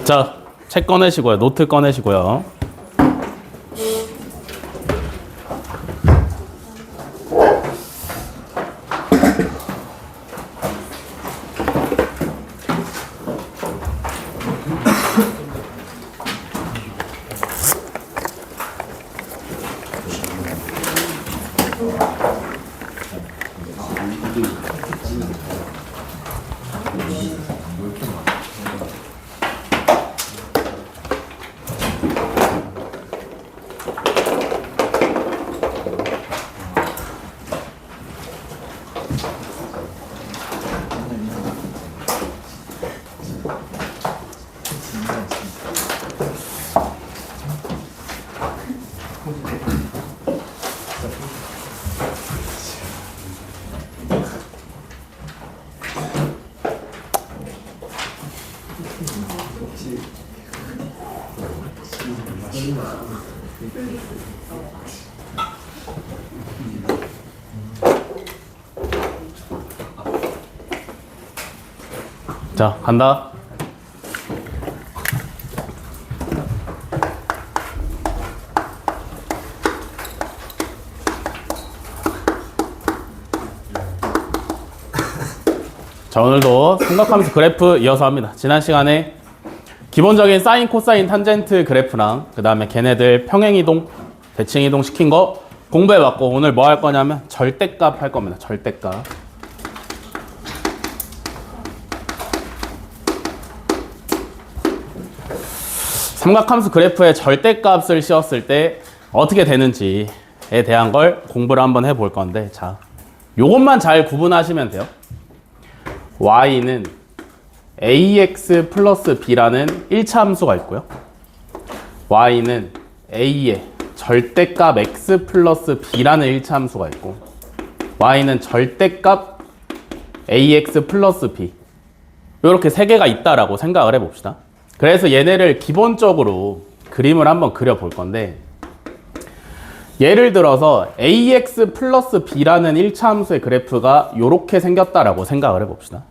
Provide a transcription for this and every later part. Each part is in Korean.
자, 책 꺼내시고요. 노트 꺼내시고요. 자, 간다. 자, 오늘도 삼각함수 그래프 이어서 합니다. 지난 시간에 기본적인 사인, 코사인, 탄젠트 그래프랑 그 다음에 걔네들 평행이동, 대칭이동 시킨 거 공부해봤고, 오늘 뭐 할 거냐면 절대값 할 겁니다. 절대값. 삼각함수 그래프의 절대값을 씌웠을 때 어떻게 되는지에 대한 걸 공부를 한번 해볼 건데, 자, 요것만 잘 구분하시면 돼요. y는 ax 플러스 b라는 1차 함수가 있고요. y는 a의 절대값 x 플러스 b라는 1차 함수가 있고, y는 절대값 ax 플러스 b, 이렇게 세 개가 있다라고 생각을 해봅시다. 그래서 얘네를 기본적으로 그림을 한번 그려볼 건데, 예를 들어서 ax 플러스 b라는 1차 함수의 그래프가 이렇게 생겼다라고 생각을 해봅시다.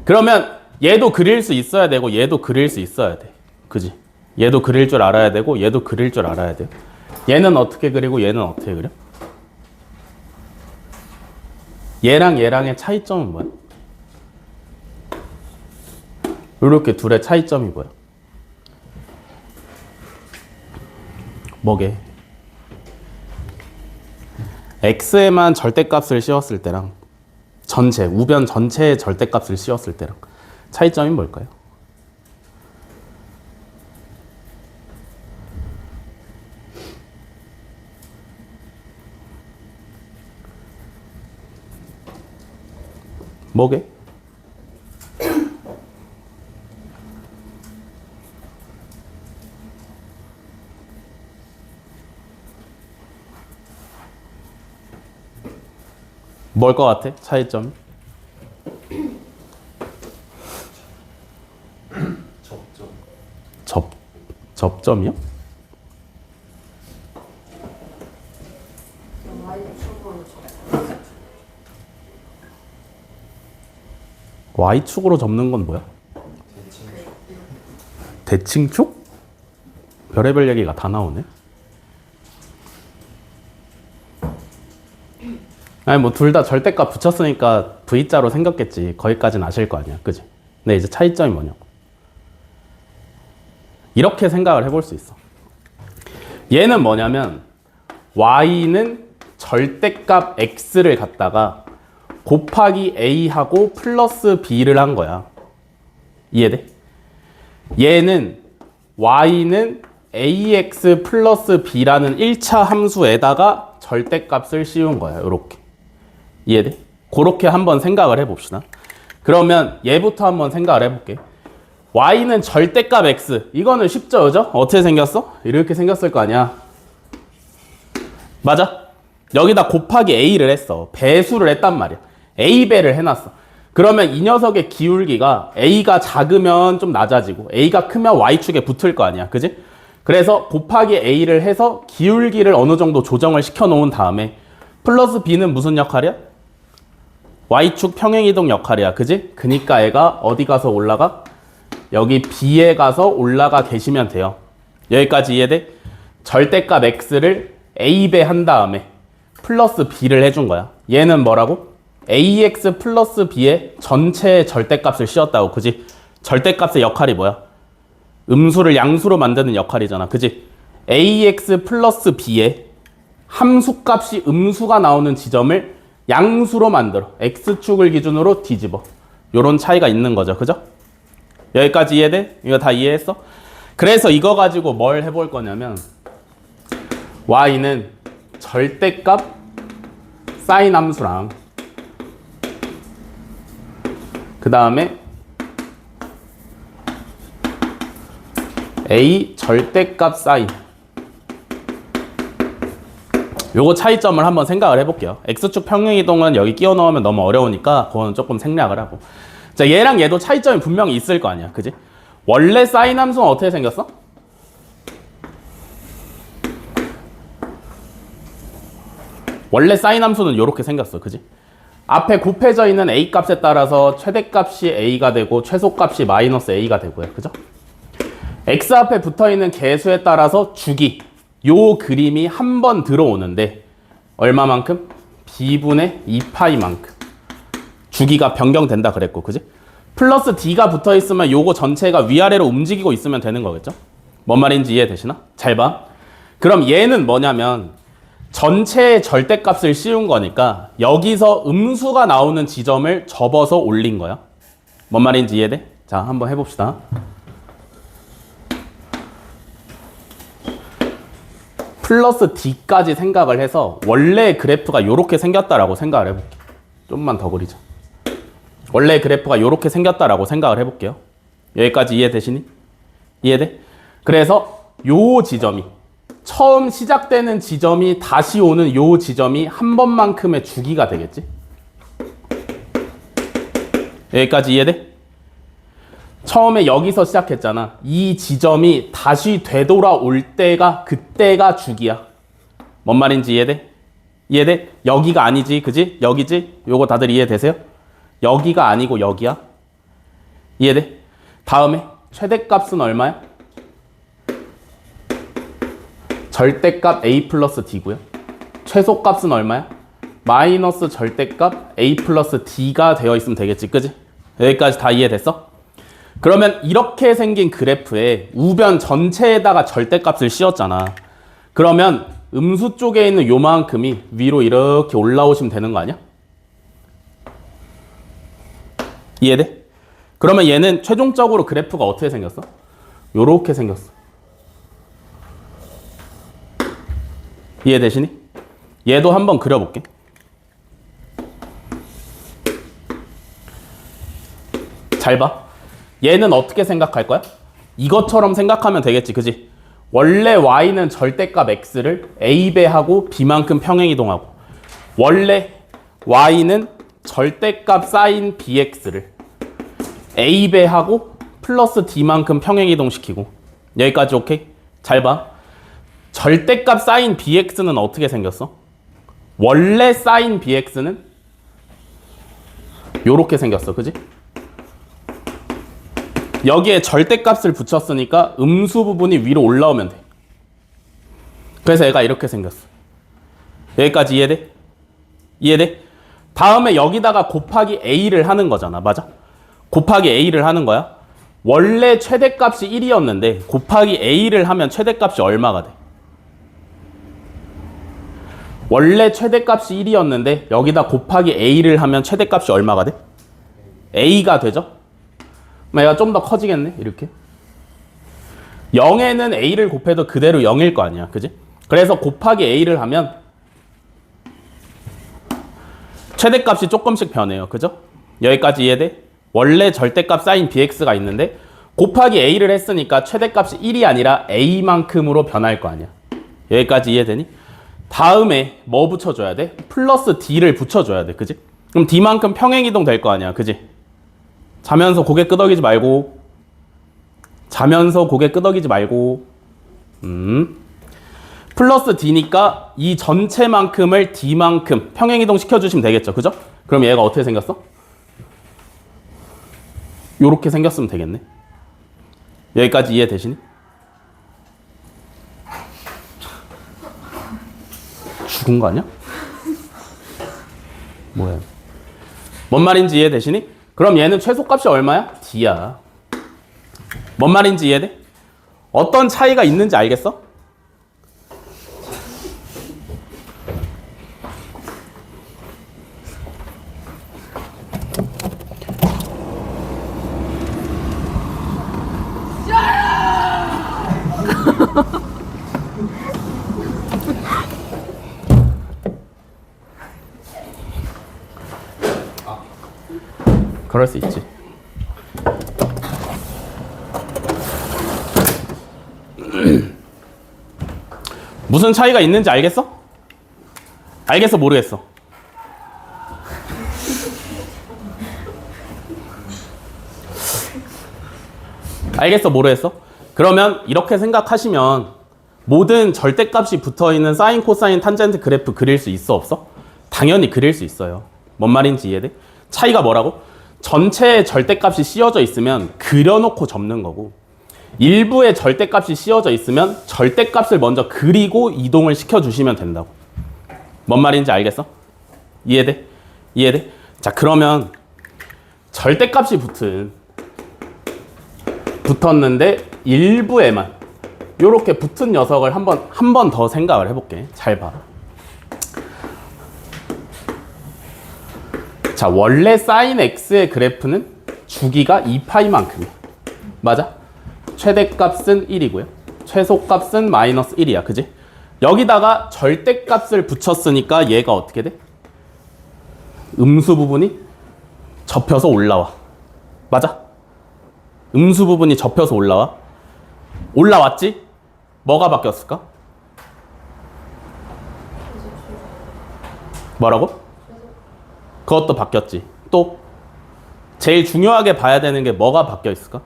그러면 얘도 그릴 수 있어야 되고 얘도 그릴 수 있어야 돼. 그지? 얘도 그릴 줄 알아야 되고 얘도 그릴 줄 알아야 돼요. 얘는 어떻게 그리고 얘는 어떻게 그려? 얘랑 얘랑의 차이점은 뭐야? 이렇게 둘의 차이점이 뭐야? 뭐게? x에만 절대값을 씌웠을 때랑 전체, 우변 전체의 절대값을 씌웠을 때랑 차이점이 뭘까요? 뭐게? 뭘 것 같아? 차이점? 접점이요? Y축으로 접는 건 뭐야? 대칭축? 별의별 얘기가 다 나오네. 아니 뭐 둘 다 절대값 붙였으니까 V자로 생겼겠지. 거기까지는 아실 거 아니야. 그지? 근데 이제 차이점이 뭐냐고. 이렇게 생각을 해볼 수 있어. 얘는 뭐냐면 Y는 절대값 X를 갖다가 곱하기 A하고 플러스 B를 한 거야. 이해돼? 얘는 Y는 AX 플러스 B라는 1차 함수에다가 절대값을 씌운 거야. 이렇게. 이해돼? 그렇게 한번 생각을 해봅시다. 그러면 얘부터 한번 생각을 해볼게. y는 절대값 x. 이거는 쉽죠, 그죠? 어떻게 생겼어? 이렇게 생겼을 거 아니야. 맞아? 여기다 곱하기 a를 했어. 배수를 했단 말이야. a배를 해놨어. 그러면 이 녀석의 기울기가 a가 작으면 좀 낮아지고 a가 크면 y축에 붙을 거 아니야. 그지? 그래서 곱하기 a를 해서 기울기를 어느 정도 조정을 시켜 놓은 다음에 플러스 b는 무슨 역할이야? y축 평행이동 역할이야. 그지? 그니까 얘가 어디 가서 올라가? 여기 b에 가서 올라가 계시면 돼요. 여기까지 이해돼? 절대값 x를 a배 한 다음에 플러스 b를 해준 거야. 얘는 뭐라고? ax 플러스 b의 전체의 절대값을 씌웠다고. 그지? 절대값의 역할이 뭐야? 음수를 양수로 만드는 역할이잖아. 그지? ax 플러스 b의 함수값이 음수가 나오는 지점을 양수로 만들어. x축을 기준으로 뒤집어. 요런 차이가 있는 거죠. 그죠? 여기까지 이해돼? 이거 다 이해했어? 그래서 이거 가지고 뭘 해볼 거냐면 y는 절대값 사인 함수랑 그 다음에 a 절대값 사인 요거 차이점을 한번 생각을 해볼게요. x축 평행이동은 여기 끼워 넣으면 너무 어려우니까 그거는 조금 생략을 하고. 자, 얘랑 얘도 차이점이 분명히 있을 거 아니야. 그지? 원래 사인 함수는 어떻게 생겼어? 원래 사인 함수는 이렇게 생겼어. 그지? 앞에 곱해져 있는 a 값에 따라서 최대값이 a가 되고 최소값이 마이너스 a가 되고요. 그죠? x 앞에 붙어있는 개수에 따라서 주기 요 그림이 한 번 들어오는데 얼마만큼? b분의 2파이만큼 주기가 변경된다 그랬고. 그지? 플러스 d가 붙어있으면 요거 전체가 위아래로 움직이고 있으면 되는 거겠죠? 뭔 말인지 이해되시나? 잘 봐. 그럼 얘는 뭐냐면 전체의 절대값을 씌운 거니까 여기서 음수가 나오는 지점을 접어서 올린 거야. 뭔 말인지 이해돼? 자, 한번 해봅시다. 플러스 d까지 생각을 해서 원래 그래프가 이렇게 생겼다라고 생각을 해볼게. 좀만 더 그리자. 원래 그래프가 이렇게 생겼다라고 생각을 해볼게요. 여기까지 이해되시니? 이해돼? 그래서 요 지점이 처음 시작되는 지점이 다시 오는 요 지점이 한 번만큼의 주기가 되겠지? 여기까지 이해돼? 처음에 여기서 시작했잖아. 이 지점이 다시 되돌아올 때가 그때가 주기야. 뭔 말인지 이해돼? 이해돼? 여기가 아니지, 그지? 여기지? 요거 다들 이해되세요? 여기가 아니고 여기야. 이해돼? 다음에 최대값은 얼마야? 절대값 a 플러스 d고요. 최소값은 얼마야? 마이너스 절대값 a 플러스 d가 되어 있으면 되겠지, 그지? 여기까지 다 이해됐어? 그러면 이렇게 생긴 그래프에 우변 전체에다가 절대값을 씌웠잖아. 그러면 음수 쪽에 있는 요만큼이 위로 이렇게 올라오시면 되는 거 아니야? 이해돼? 그러면 얘는 최종적으로 그래프가 어떻게 생겼어? 요렇게 생겼어. 이해되시니? 얘도 한번 그려볼게. 잘 봐. 얘는 어떻게 생각할 거야? 이것처럼 생각하면 되겠지, 그지? 원래 y는 절대값 x를 a배하고 b만큼 평행이동하고 원래 y는 절대값 사인 bx를 a배하고 플러스 d만큼 평행이동시키고. 여기까지 오케이? 잘 봐. 절대값 사인 bx는 어떻게 생겼어? 원래 사인 bx는 요렇게 생겼어, 그지? 여기에 절대값을 붙였으니까 음수 부분이 위로 올라오면 돼. 그래서 얘가 이렇게 생겼어. 여기까지 이해돼? 이해돼? 다음에 여기다가 곱하기 a를 하는 거잖아. 맞아? 곱하기 a를 하는 거야. 원래 최대값이 1이었는데 곱하기 a를 하면 최대값이 얼마가 돼? 원래 최대값이 1이었는데 여기다 곱하기 a를 하면 최대값이 얼마가 돼? a가 되죠? 얘가 좀 더 커지겠네, 이렇게. 0에는 a를 곱해도 그대로 0일 거 아니야, 그지? 그래서 곱하기 a를 하면 최대값이 조금씩 변해요, 그죠? 여기까지 이해돼? 원래 절대값 사인 bx가 있는데 곱하기 a를 했으니까 최대값이 1이 아니라 a만큼으로 변할 거 아니야. 여기까지 이해되니? 다음에 뭐 붙여줘야 돼? 플러스 d를 붙여줘야 돼, 그지? 그럼 d만큼 평행이동 될 거 아니야, 그지? 자면서 고개 끄덕이지 말고. 자면서 고개 끄덕이지 말고. 플러스 D니까 이 전체만큼을 D만큼 평행이동 시켜주시면 되겠죠. 그죠? 그럼 얘가 어떻게 생겼어? 요렇게 생겼으면 되겠네. 여기까지 이해되시니? 죽은 거 아니야? 뭐야? 뭔 말인지 이해되시니? 그럼 얘는 최소값이 얼마야? D야. 뭔 말인지 이해돼? 어떤 차이가 있는지 알겠어? 그럴 수 있지. 무슨 차이가 있는지 알겠어? 알겠어, 모르겠어? 알겠어, 모르겠어? 그러면 이렇게 생각하시면 모든 절대값이 붙어있는 사인, 코사인, 탄젠트 그래프 그릴 수 있어, 없어? 당연히 그릴 수 있어요. 뭔 말인지 이해돼? 차이가 뭐라고? 전체의 절대값이 씌워져 있으면 그려놓고 접는 거고, 일부의 절대값이 씌워져 있으면 절대값을 먼저 그리고 이동을 시켜주시면 된다고. 뭔 말인지 알겠어? 이해돼? 이해돼? 자, 그러면 절대값이 붙었는데 일부에만 요렇게 붙은 녀석을 한 번 더 생각을 해볼게. 잘 봐. 자, 원래 sin x의 그래프는 주기가 2파이만큼이야. 맞아? 최대값은 1이고요. 최소값은 마이너스 1이야. 그지? 여기다가 절대값을 붙였으니까 얘가 어떻게 돼? 음수 부분이 접혀서 올라와. 맞아? 음수 부분이 접혀서 올라와. 올라왔지? 뭐가 바뀌었을까? 뭐라고? 그것도 바뀌었지. 또 제일 중요하게 봐야 되는 게 뭐가 바뀌어 있을까?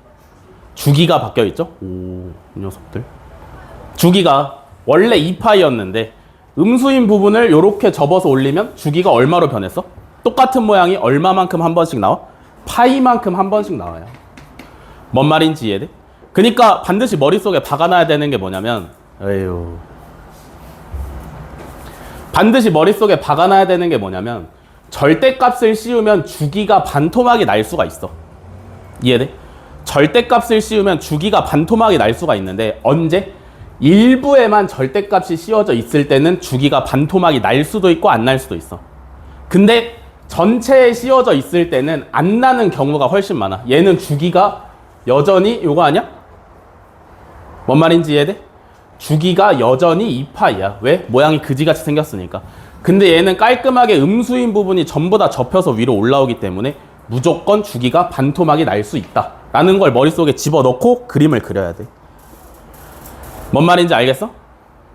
주기가 바뀌어 있죠? 오, 이 녀석들. 주기가 원래 2파이였는데 음수인 부분을 이렇게 접어서 올리면 주기가 얼마로 변했어? 똑같은 모양이 얼마만큼 한 번씩 나와? 파이만큼 한 번씩 나와요. 뭔 말인지 이해돼? 그러니까 반드시 머릿속에 박아놔야 되는 게 뭐냐면, 에휴. 반드시 머릿속에 박아놔야 되는 게 뭐냐면, 절대값을 씌우면 주기가 반토막이 날 수가 있어. 이해돼? 절대값을 씌우면 주기가 반토막이 날 수가 있는데, 언제? 일부에만 절대값이 씌워져 있을 때는 주기가 반토막이 날 수도 있고 안 날 수도 있어. 근데 전체에 씌워져 있을 때는 안 나는 경우가 훨씬 많아. 얘는 주기가 여전히 요거 아니야? 뭔 말인지 이해돼? 주기가 여전히 2파이야. 왜? 모양이 그지같이 생겼으니까. 근데 얘는 깔끔하게 음수인 부분이 전부 다 접혀서 위로 올라오기 때문에 무조건 주기가 반토막이 날 수 있다 라는 걸 머릿속에 집어넣고 그림을 그려야 돼. 뭔 말인지 알겠어?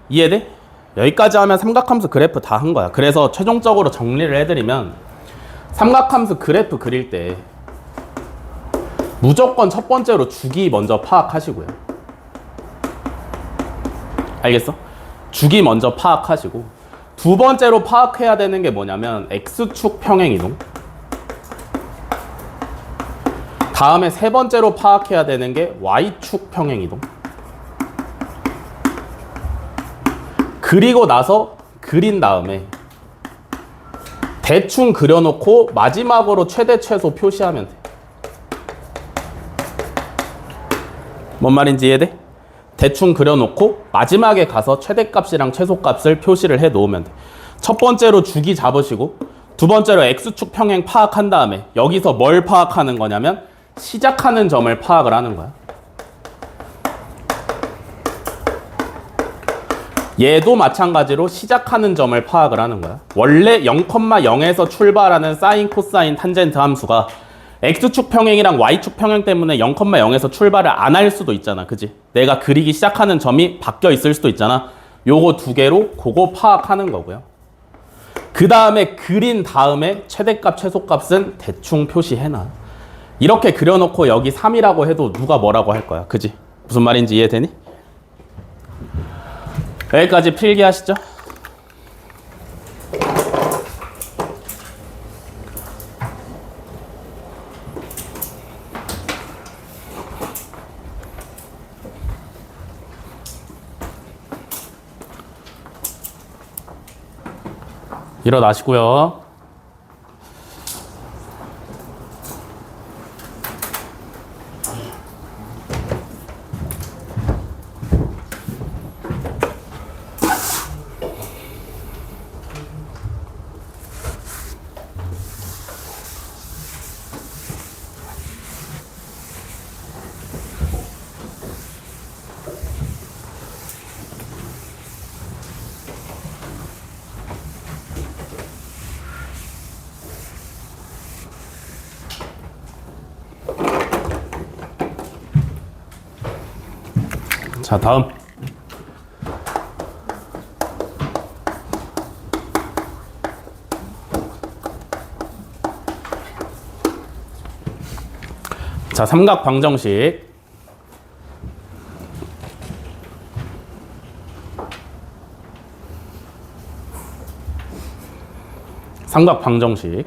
이해돼? 여기까지 하면 삼각함수 그래프 다 한 거야. 그래서 최종적으로 정리를 해드리면 삼각함수 그래프 그릴 때 무조건 첫 번째로 주기 먼저 파악하시고요. 알겠어? 주기 먼저 파악하시고, 두 번째로 파악해야 되는 게 뭐냐면 X축 평행이동, 다음에 세 번째로 파악해야 되는 게 Y축 평행이동. 그리고 나서 그린 다음에 대충 그려놓고 마지막으로 최대 최소 표시하면 돼. 뭔 말인지 이해돼? 대충 그려놓고 마지막에 가서 최대값이랑 최소값을 표시를 해 놓으면 돼. 첫 번째로 주기 잡으시고, 두 번째로 X축 평행 파악한 다음에 여기서 뭘 파악하는 거냐면 시작하는 점을 파악을 하는 거야. 얘도 마찬가지로 시작하는 점을 파악을 하는 거야. 원래 0,0에서 출발하는 사인, 코사인, 탄젠트 함수가 X축 평행이랑 Y축 평행 때문에 0,0에서 출발을 안 할 수도 있잖아. 그지? 내가 그리기 시작하는 점이 바뀌어 있을 수도 있잖아. 요거 두 개로 그거 파악하는 거고요. 그 다음에 그린 다음에 최대값, 최소값은 대충 표시해놔. 이렇게 그려놓고 여기 3이라고 해도 누가 뭐라고 할 거야. 그지? 무슨 말인지 이해되니? 여기까지 필기하시죠? 일어나시고요. 자, 다음. 자, 삼각 방정식. 삼각 방정식.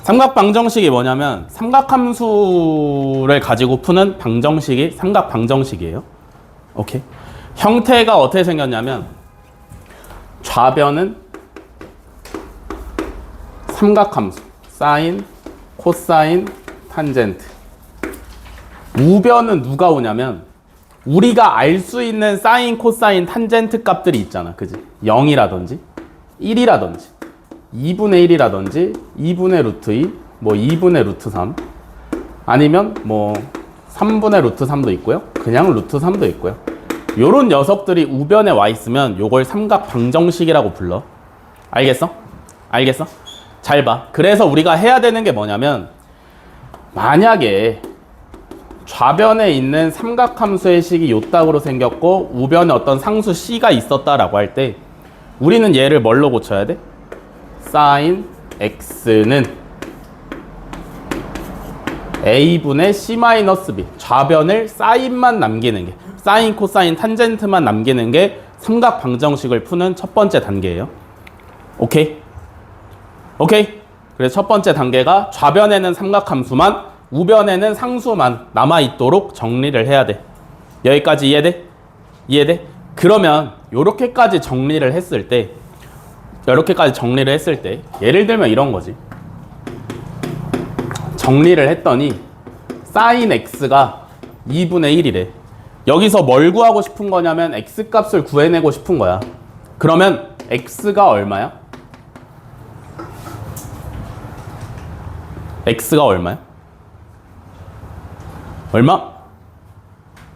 삼각 방정식이 뭐냐면 삼각함수를 가지고 푸는 방정식이 삼각 방정식이에요. 오케이. 형태가 어떻게 생겼냐면 좌변은 삼각함수 사인, 코사인, 탄젠트. 우변은 누가 오냐면 우리가 알 수 있는 사인, 코사인, 탄젠트 값들이 있잖아. 그지? 0이라든지 1이라든지 2분의 1이라든지 2분의 루트 2, 뭐 2분의 루트 3 아니면 뭐 3분의 루트 3도 있고요. 그냥 루트 3도 있고요. 요런 녀석들이 우변에 와 있으면 요걸 삼각 방정식이라고 불러. 알겠어? 알겠어? 잘 봐. 그래서 우리가 해야 되는 게 뭐냐면 만약에 좌변에 있는 삼각함수의 식이 요따구로 생겼고 우변에 어떤 상수 c가 있었다라고 할 때 우리는 얘를 뭘로 고쳐야 돼? 사인 x는 a분의 c-b 좌변을 사인만 남기는 게 사인, 코사인, 탄젠트만 남기는 게 삼각 방정식을 푸는 첫 번째 단계예요. 오케이? 오케이? 그래서 첫 번째 단계가 좌변에는 삼각함수만 우변에는 상수만 남아있도록 정리를 해야 돼. 여기까지 이해돼? 이해돼? 그러면 요렇게까지 정리를 했을 때 예를 들면 이런 거지. 정리를 했더니 사인 x가 2분의 1이래. 여기서 뭘 구하고 싶은 거냐면 x값을 구해내고 싶은 거야. 그러면 x가 얼마야? x가 얼마야? 얼마?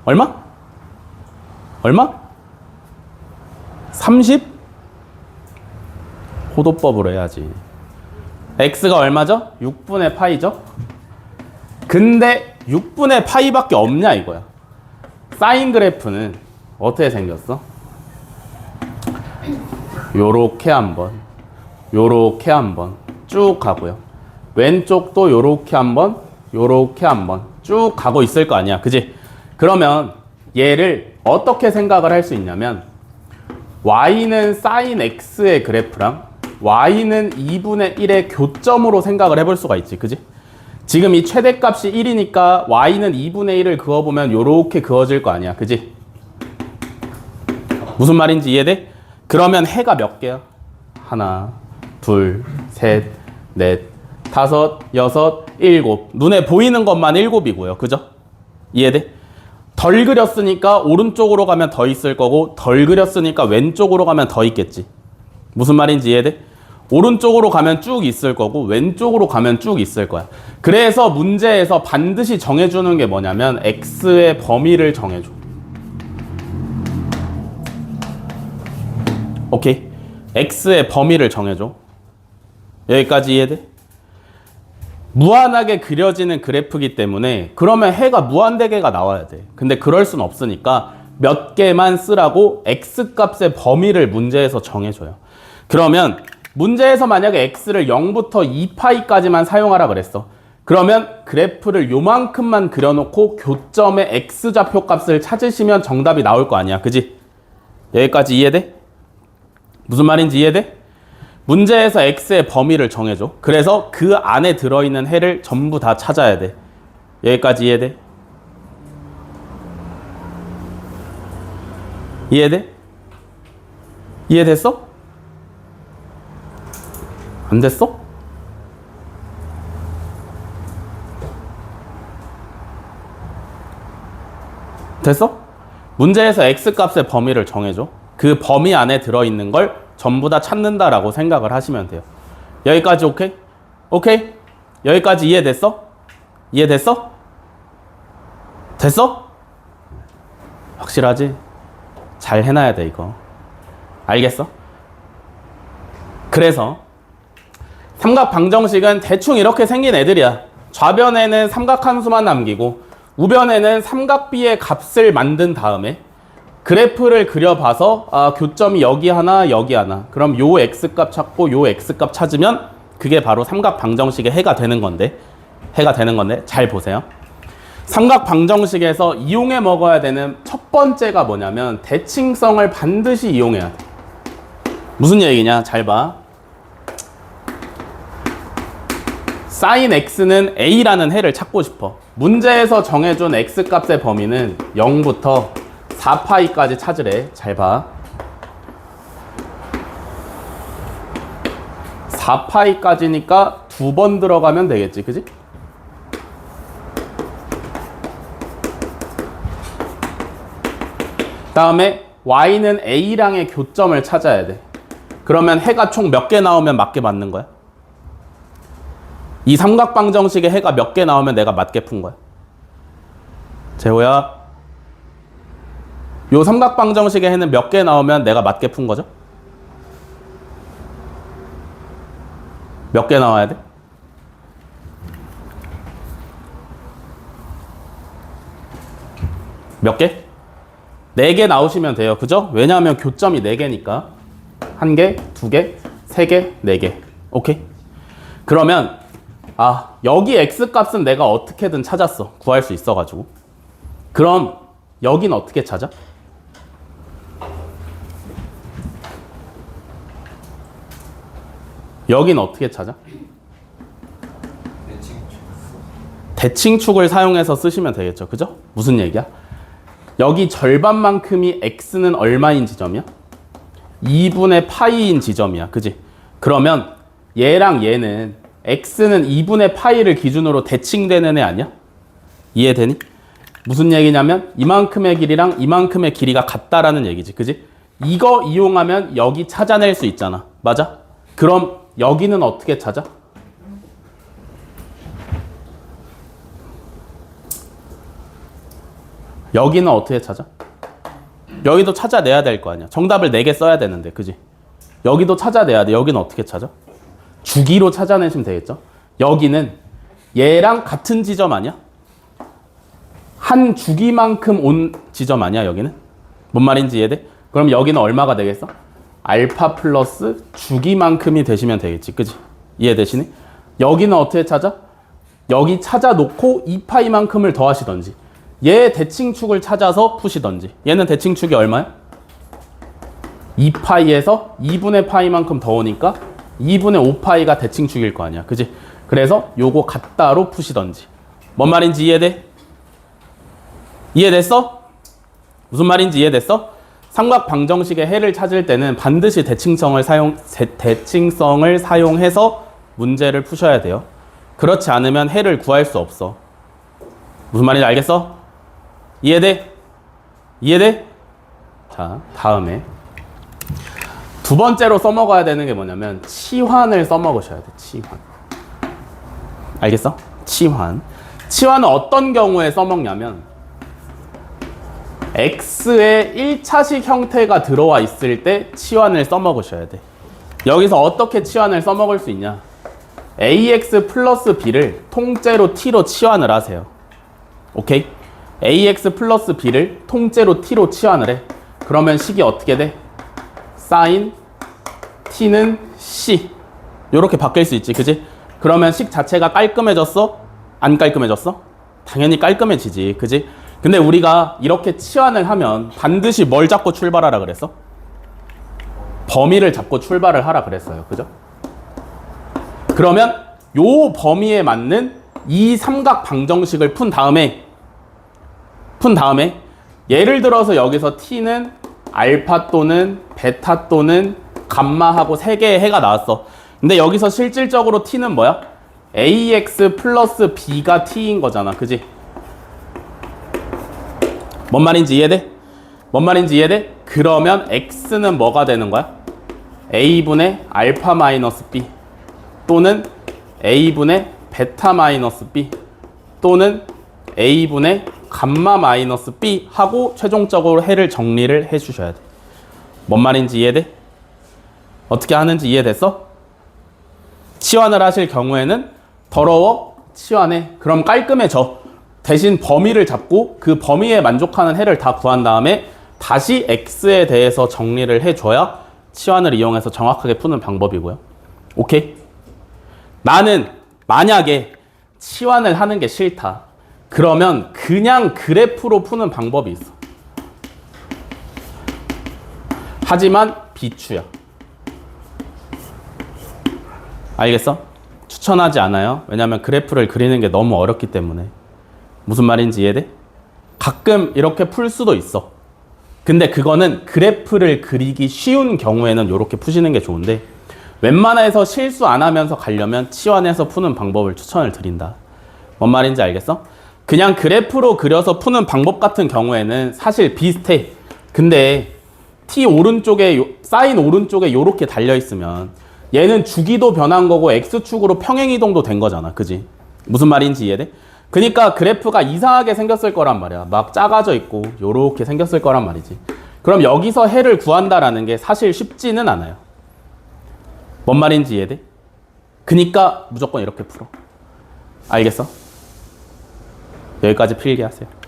얼마? 얼마? 30? 호도법으로 해야지. x가 얼마죠? 6분의 파이죠? 근데 6분의 파이밖에 없냐 이거야. 사인 그래프는 어떻게 생겼어? 요렇게 한번, 요렇게 한번 쭉 가고요. 왼쪽도 요렇게 한번, 요렇게 한번 쭉 가고 있을 거 아니야. 그지? 그러면 얘를 어떻게 생각을 할 수 있냐면 y는 사인 x의 그래프랑 y는 2분의 1의 교점으로 생각을 해볼 수가 있지. 그지? 지금 이 최대값이 1이니까 y는 2분의 1을 그어보면 요렇게 그어질 거 아니야. 그지? 무슨 말인지 이해돼? 그러면 해가 몇 개야? 하나, 둘, 셋, 넷, 다섯, 여섯, 일곱. 눈에 보이는 것만 7이고요. 그죠? 이해돼? 덜 그렸으니까 오른쪽으로 가면 더 있을 거고 덜 그렸으니까 왼쪽으로 가면 더 있겠지. 무슨 말인지 이해돼? 오른쪽으로 가면 쭉 있을 거고 왼쪽으로 가면 쭉 있을 거야. 그래서 문제에서 반드시 정해주는 게 뭐냐면 x의 범위를 정해줘. 오케이? x의 범위를 정해줘. 여기까지 이해돼? 무한하게 그려지는 그래프이기 때문에 그러면 해가 무한대개가 나와야 돼. 근데 그럴 순 없으니까 몇 개만 쓰라고 x값의 범위를 문제에서 정해줘요. 그러면 문제에서 만약에 x를 0부터 2파이까지만 사용하라 그랬어. 그러면 그래프를 요만큼만 그려놓고 교점의 x좌표 값을 찾으시면 정답이 나올 거 아니야. 그지? 여기까지 이해돼? 무슨 말인지 이해돼? 문제에서 x의 범위를 정해줘. 그래서 그 안에 들어있는 해를 전부 다 찾아야 돼. 여기까지 이해돼? 이해돼? 이해됐어? 안 됐어? 됐어? 문제에서 x값의 범위를 정해줘. 그 범위 안에 들어있는 걸 전부 다 찾는다라고 생각을 하시면 돼요. 여기까지 오케이? 오케이? 여기까지 이해됐어? 이해됐어? 됐어? 확실하지? 잘 해놔야 돼 이거. 알겠어? 그래서 삼각 방정식은 대충 이렇게 생긴 애들이야. 좌변에는 삼각함수만 남기고 우변에는 삼각 B의 값을 만든 다음에 그래프를 그려봐서 교점이 여기 하나 여기 하나, 그럼 요 x값 찾고 요 x값 찾으면 그게 바로 삼각 방정식의 해가 되는 건데 잘 보세요. 삼각 방정식에서 이용해 먹어야 되는 첫 번째가 뭐냐면 대칭성을 반드시 이용해야 돼. 무슨 얘기냐? 잘 봐. sin x는 a라는 해를 찾고 싶어. 문제에서 정해준 x값의 범위는 0부터 4파이까지 찾으래. 잘 봐. 4파이까지니까 두 번 들어가면 되겠지. 그지? 다음에 y는 a랑의 교점을 찾아야 돼. 그러면 해가 총 몇 개 나오면 맞게 맞는 거야? 이 삼각방정식의 해가 몇 개 나오면 내가 맞게 푼 거야? 재호야, 요 삼각방정식의 해는 몇 개 나오면 내가 맞게 푼 거죠? 몇 개 나와야 돼? 몇 개? 4개 나오시면 돼요. 그죠? 왜냐하면 교점이 4개니까. 1개, 2개, 3개, 4개. 오케이? 그러면 여기 x값은 내가 어떻게든 찾았어. 구할 수 있어가지고. 그럼 여긴 어떻게 찾아? 여긴 어떻게 찾아? 대칭축을 사용해서 쓰시면 되겠죠. 그죠? 무슨 얘기야? 여기 절반만큼이 x는 얼마인 지점이야? 2분의 파이인 지점이야. 그지? 그러면 얘랑 얘는 x는 2분의 파이를 기준으로 대칭되는 애 아니야? 이해되니? 무슨 얘기냐면 이만큼의 길이랑 이만큼의 길이가 같다라는 얘기지. 그지? 이거 이용하면 여기 찾아낼 수 있잖아. 맞아? 그럼 여기는 어떻게 찾아? 여기는 어떻게 찾아? 여기도 찾아내야 될 거 아니야. 정답을 4개 써야 되는데. 그지? 여기도 찾아내야 돼. 여기는 어떻게 찾아? 주기로 찾아내시면 되겠죠. 여기는 얘랑 같은 지점 아니야? 한 주기만큼 온 지점 아니야 여기는? 뭔 말인지 이해돼? 그럼 여기는 얼마가 되겠어? 알파 플러스 주기만큼이 되시면 되겠지. 그지? 이해되시니? 여기는 어떻게 찾아? 여기 찾아놓고 2파이만큼을 더하시던지 얘 대칭축을 찾아서 푸시던지. 얘는 대칭축이 얼마야? 2파이에서 2분의 파이만큼 더 오니까 2분의 5파이가 대칭축일 거 아니야. 그지? 그래서 요거 같다로 푸시던지. 뭔 말인지 이해돼? 이해됐어? 무슨 말인지 이해됐어? 삼각 방정식의 해를 찾을 때는 반드시 대칭성을 사용해서 문제를 푸셔야 돼요. 그렇지 않으면 해를 구할 수 없어. 무슨 말인지 알겠어? 이해돼? 이해돼? 자, 다음에 두 번째로 써먹어야 되는 게 뭐냐면 치환을 써먹으셔야 돼. 치환. 알겠어? 치환. 치환은 어떤 경우에 써먹냐면 x의 1차식 형태가 들어와 있을 때 치환을 써먹으셔야 돼. 여기서 어떻게 치환을 써먹을 수 있냐? ax 플러스 b를 통째로 t로 치환을 하세요. 오케이? ax 플러스 b를 통째로 t로 치환을 해. 그러면 식이 어떻게 돼? sin t는 c. 요렇게 바뀔 수 있지. 그지? 그러면 식 자체가 깔끔해졌어? 안 깔끔해졌어? 당연히 깔끔해지지. 그지? 근데 우리가 이렇게 치환을 하면 반드시 뭘 잡고 출발하라 그랬어? 범위를 잡고 출발을 하라 그랬어요. 그죠? 그러면 요 범위에 맞는 이 삼각 방정식을 푼 다음에 예를 들어서 여기서 t는 알파 또는 베타 또는 감마하고 세 개의 해가 나왔어. 근데 여기서 실질적으로 t는 뭐야? ax 플러스 b가 t인 거잖아. 그지? 뭔 말인지 이해돼? 뭔 말인지 이해돼? 그러면 x는 뭐가 되는 거야? a분의 알파 마이너스 b 또는 a분의 베타 마이너스 b 또는 a분의 감마 마이너스 b 하고 최종적으로 해를 정리를 해 주셔야 돼. 뭔 말인지 이해돼? 어떻게 하는지 이해됐어? 치환을 하실 경우에는 더러워? 치환해. 그럼 깔끔해져. 대신 범위를 잡고 그 범위에 만족하는 해를 다 구한 다음에 다시 x에 대해서 정리를 해줘야 치환을 이용해서 정확하게 푸는 방법이고요. 오케이? 나는 만약에 치환을 하는 게 싫다. 그러면 그냥 그래프로 푸는 방법이 있어. 하지만 비추야. 알겠어? 추천하지 않아요. 왜냐면 그래프를 그리는 게 너무 어렵기 때문에. 무슨 말인지 이해돼? 가끔 이렇게 풀 수도 있어. 근데 그거는 그래프를 그리기 쉬운 경우에는 이렇게 푸시는 게 좋은데 웬만해서 실수 안 하면서 가려면 치환해서 푸는 방법을 추천을 드린다. 뭔 말인지 알겠어? 그냥 그래프로 그려서 푸는 방법 같은 경우에는 사실 비슷해. 근데 t 오른쪽에 사인 오른쪽에 이렇게 달려 있으면 얘는 주기도 변한 거고 x축으로 평행이동도 된 거잖아. 그지? 무슨 말인지 이해돼? 그러니까 그래프가 이상하게 생겼을 거란 말이야. 막 작아져 있고 요렇게 생겼을 거란 말이지. 그럼 여기서 해를 구한다라는 게 사실 쉽지는 않아요. 뭔 말인지 이해돼? 그니까 무조건 이렇게 풀어. 알겠어? 여기까지 필기하세요.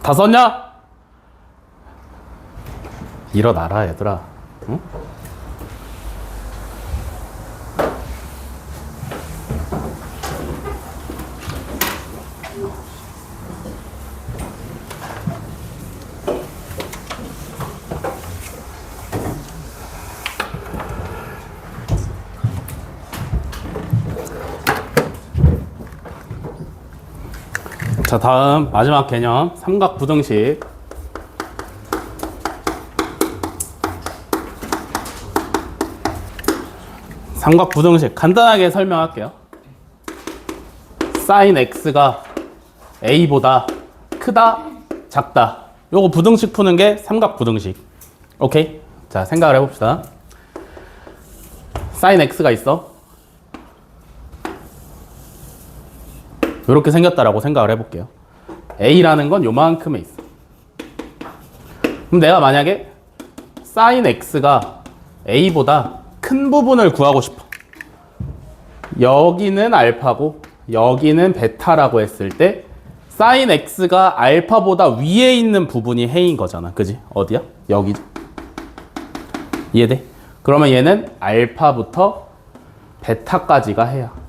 다 썼냐? 일어나라 얘들아. 응? 자, 다음 마지막 개념 삼각 부등식. 삼각 부등식 간단하게 설명할게요. sin x가 a보다 크다, 작다. 요거 부등식 푸는 게 삼각 부등식. 오케이? 자, 생각을 해봅시다. sin x가 있어. 이렇게 생겼다라고 생각을 해볼게요. a라는 건 요만큼에 있어. 그럼 내가 만약에 sin x가 a보다 큰 부분을 구하고 싶어. 여기는 알파고 여기는 베타라고 했을 때 sin x가 알파보다 위에 있는 부분이 해인 거잖아. 그지? 어디야? 여기지. 이해돼? 그러면 얘는 알파부터 베타까지가 해야.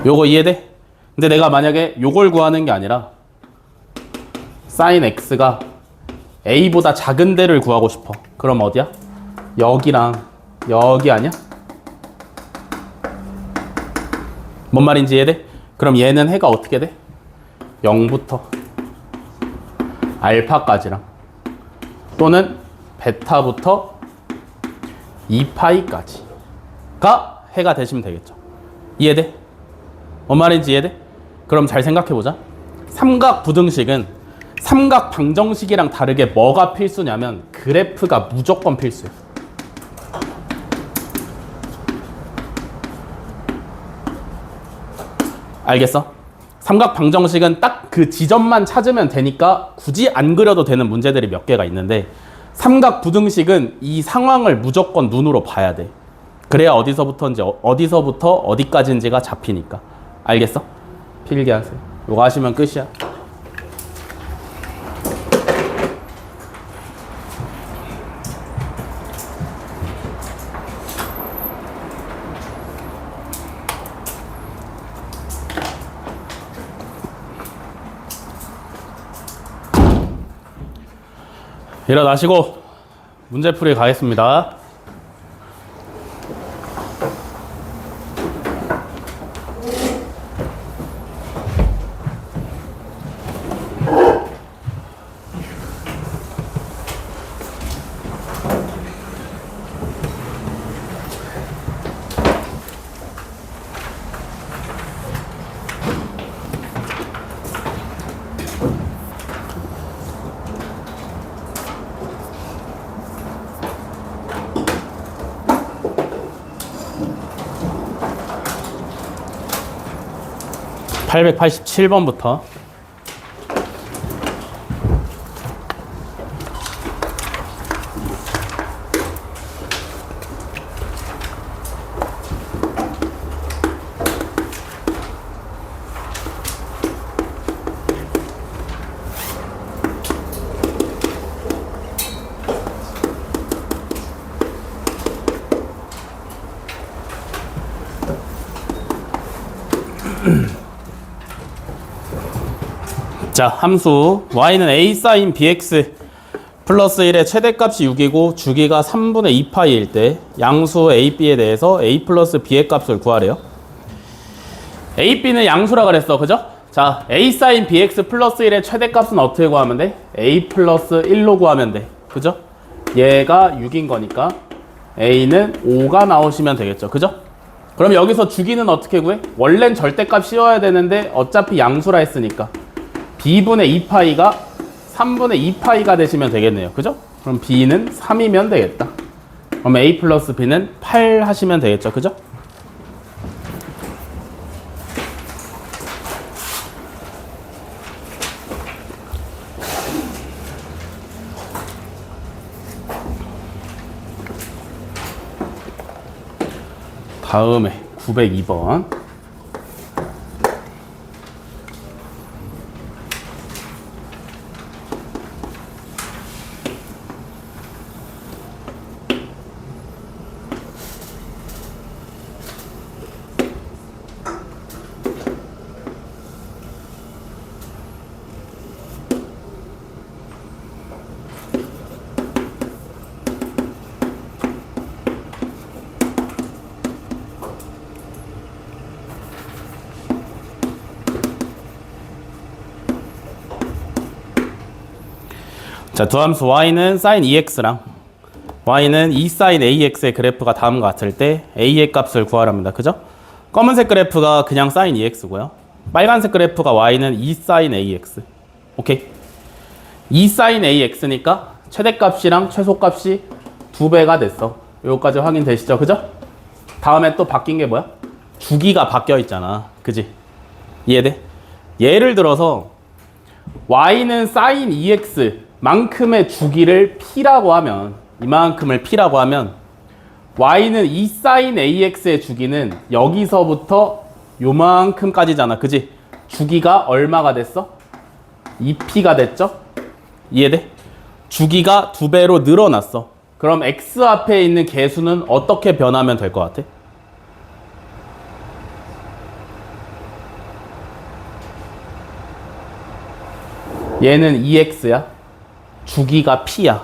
요거 이해돼? 근데 내가 만약에 요걸 구하는 게 아니라 sin x가 a보다 작은 데를 구하고 싶어. 그럼 어디야? 여기랑 여기 아니야? 뭔 말인지 이해돼? 그럼 얘는 해가 어떻게 돼? 0부터 알파까지랑 또는 베타부터 2파이까지가 해가 되시면 되겠죠. 이해돼? 뭔 말인지 이해돼? 그럼 잘 생각해보자. 삼각 부등식은 삼각 방정식이랑 다르게 뭐가 필수냐면 그래프가 무조건 필수야. 알겠어? 삼각 방정식은 딱 그 지점만 찾으면 되니까 굳이 안 그려도 되는 문제들이 몇 개가 있는데 삼각 부등식은 이 상황을 무조건 눈으로 봐야 돼. 그래야 어디서부터 어디까지인지가 잡히니까. 알겠어? 필기하세요. 이거 하시면 끝이야. 일어나시고 문제풀이 가겠습니다. (887번부터) 자, 함수 y는 a sin bx 플러스 1의 최대값이 6이고 주기가 3분의 2파이일 때 양수 a, b에 대해서 a 플러스 b의 값을 구하래요. a, b는 양수라 그랬어. 그죠? 자, a sin bx 플러스 1의 최대값은 어떻게 구하면 돼? a 플러스 1로 구하면 돼. 그죠? 얘가 6인 거니까 a는 5가 나오시면 되겠죠. 그죠? 그럼 여기서 주기는 어떻게 구해? 원래는 절대값 씌워야 되는데 어차피 양수라 했으니까 b분의 2파이가 3분의 2파이가 되시면 되겠네요. 그죠? 그럼 b는 3이면 되겠다. 그럼 a 플러스 b는 8 하시면 되겠죠. 그죠? 다음에 902번. 자, 두 함수 y는 sin 2x랑 y는 2 sin ax의 그래프가 다음과 같을 때 a의 값을 구하랍니다. 그죠? 검은색 그래프가 그냥 sin 2x고요. 빨간색 그래프가 y는 2 sin ax. 오케이. 2 sin ax니까 최대값이랑 최소값이 2배가 됐어. 요거까지 확인되시죠? 그죠? 다음에 또 바뀐 게 뭐야? 주기가 바뀌어 있잖아. 그지? 이해돼? 예를 들어서 y는 sin 2x 만큼의 주기를 p라고 하면, 이만큼을 p라고 하면 y는 2 sin ax의 주기는 여기서부터 요만큼까지잖아. 그지? 주기가 얼마가 됐어? 2p가 됐죠? 이해돼? 주기가 2배로 늘어났어. 그럼 x 앞에 있는 개수는 어떻게 변하면 될 것 같아? 얘는 2x야. 주기가 p야.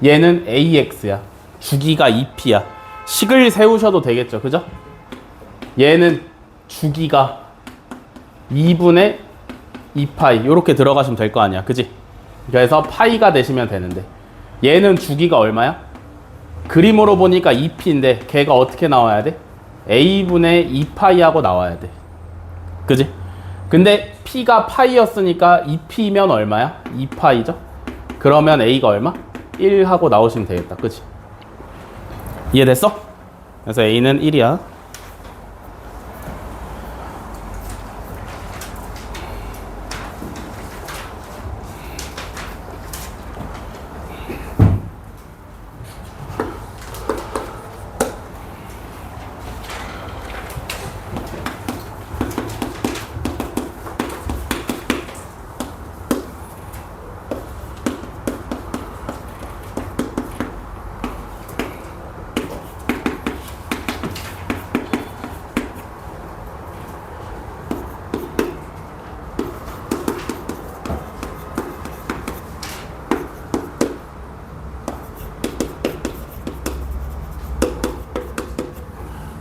얘는 ax야. 주기가 2p야. 식을 세우셔도 되겠죠. 그죠? 얘는 주기가 2분의 2파이 이렇게 들어가시면 될 거 아니야. 그지? 그래서 파이가 되시면 되는데 얘는 주기가 얼마야? 그림으로 보니까 2p인데 걔가 어떻게 나와야 돼? a분의 2파이하고 나와야 돼. 그지? 근데 p가 파이였으니까 2p면 얼마야? 2파이죠? 그러면 a가 얼마? 1 하고 나오시면 되겠다. 그치? 이해됐어? 그래서 a는 1이야.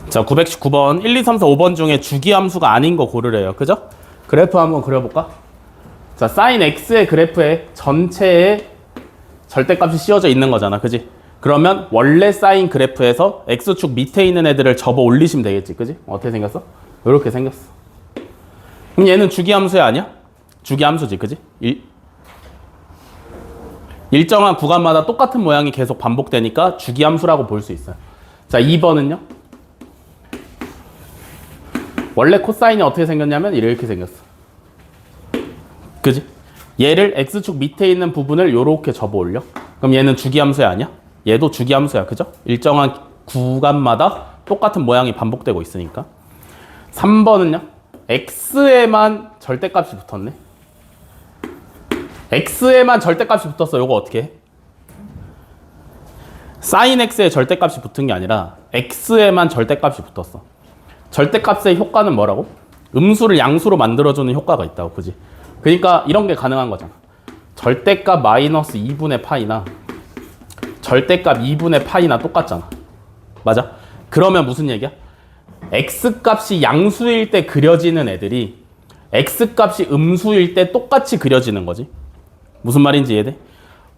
자, 919번 1, 2, 3, 4, 5번 중에 주기함수가 아닌 거 고르래요. 그죠? 그래프 한번 그려볼까? 자, sin x의 그래프에 전체에 절대값이 씌워져 있는 거잖아. 그지? 그러면 원래 sin 그래프에서 x축 밑에 있는 애들을 접어 올리시면 되겠지. 그지? 어떻게 생겼어? 이렇게 생겼어. 그럼 얘는 주기함수야 아니야? 주기함수지. 그지? 일정한 구간마다 똑같은 모양이 계속 반복되니까 주기함수라고 볼 수 있어요. 자, 2번은요? 원래 코사인이 어떻게 생겼냐면 이렇게 생겼어. 그지? 얘를 x축 밑에 있는 부분을 이렇게 접어 올려. 그럼 얘는 주기함수야 아니야? 얘도 주기함수야. 그죠? 일정한 구간마다 똑같은 모양이 반복되고 있으니까. 3번은요? x에만 절대값이 붙었네. x에만 절대값이 붙었어. 요거 어떻게 해? sin x에 절대값이 붙은 게 아니라 x에만 절대값이 붙었어. 절대값의 효과는 뭐라고? 음수를 양수로 만들어주는 효과가 있다고. 그지? 그러니까 이런 게 가능한 거잖아. 절대값 마이너스 2분의 파이나 절대값 2분의 파이나 똑같잖아. 맞아? 그러면 무슨 얘기야? x값이 양수일 때 그려지는 애들이 x값이 음수일 때 똑같이 그려지는 거지. 무슨 말인지 이해돼?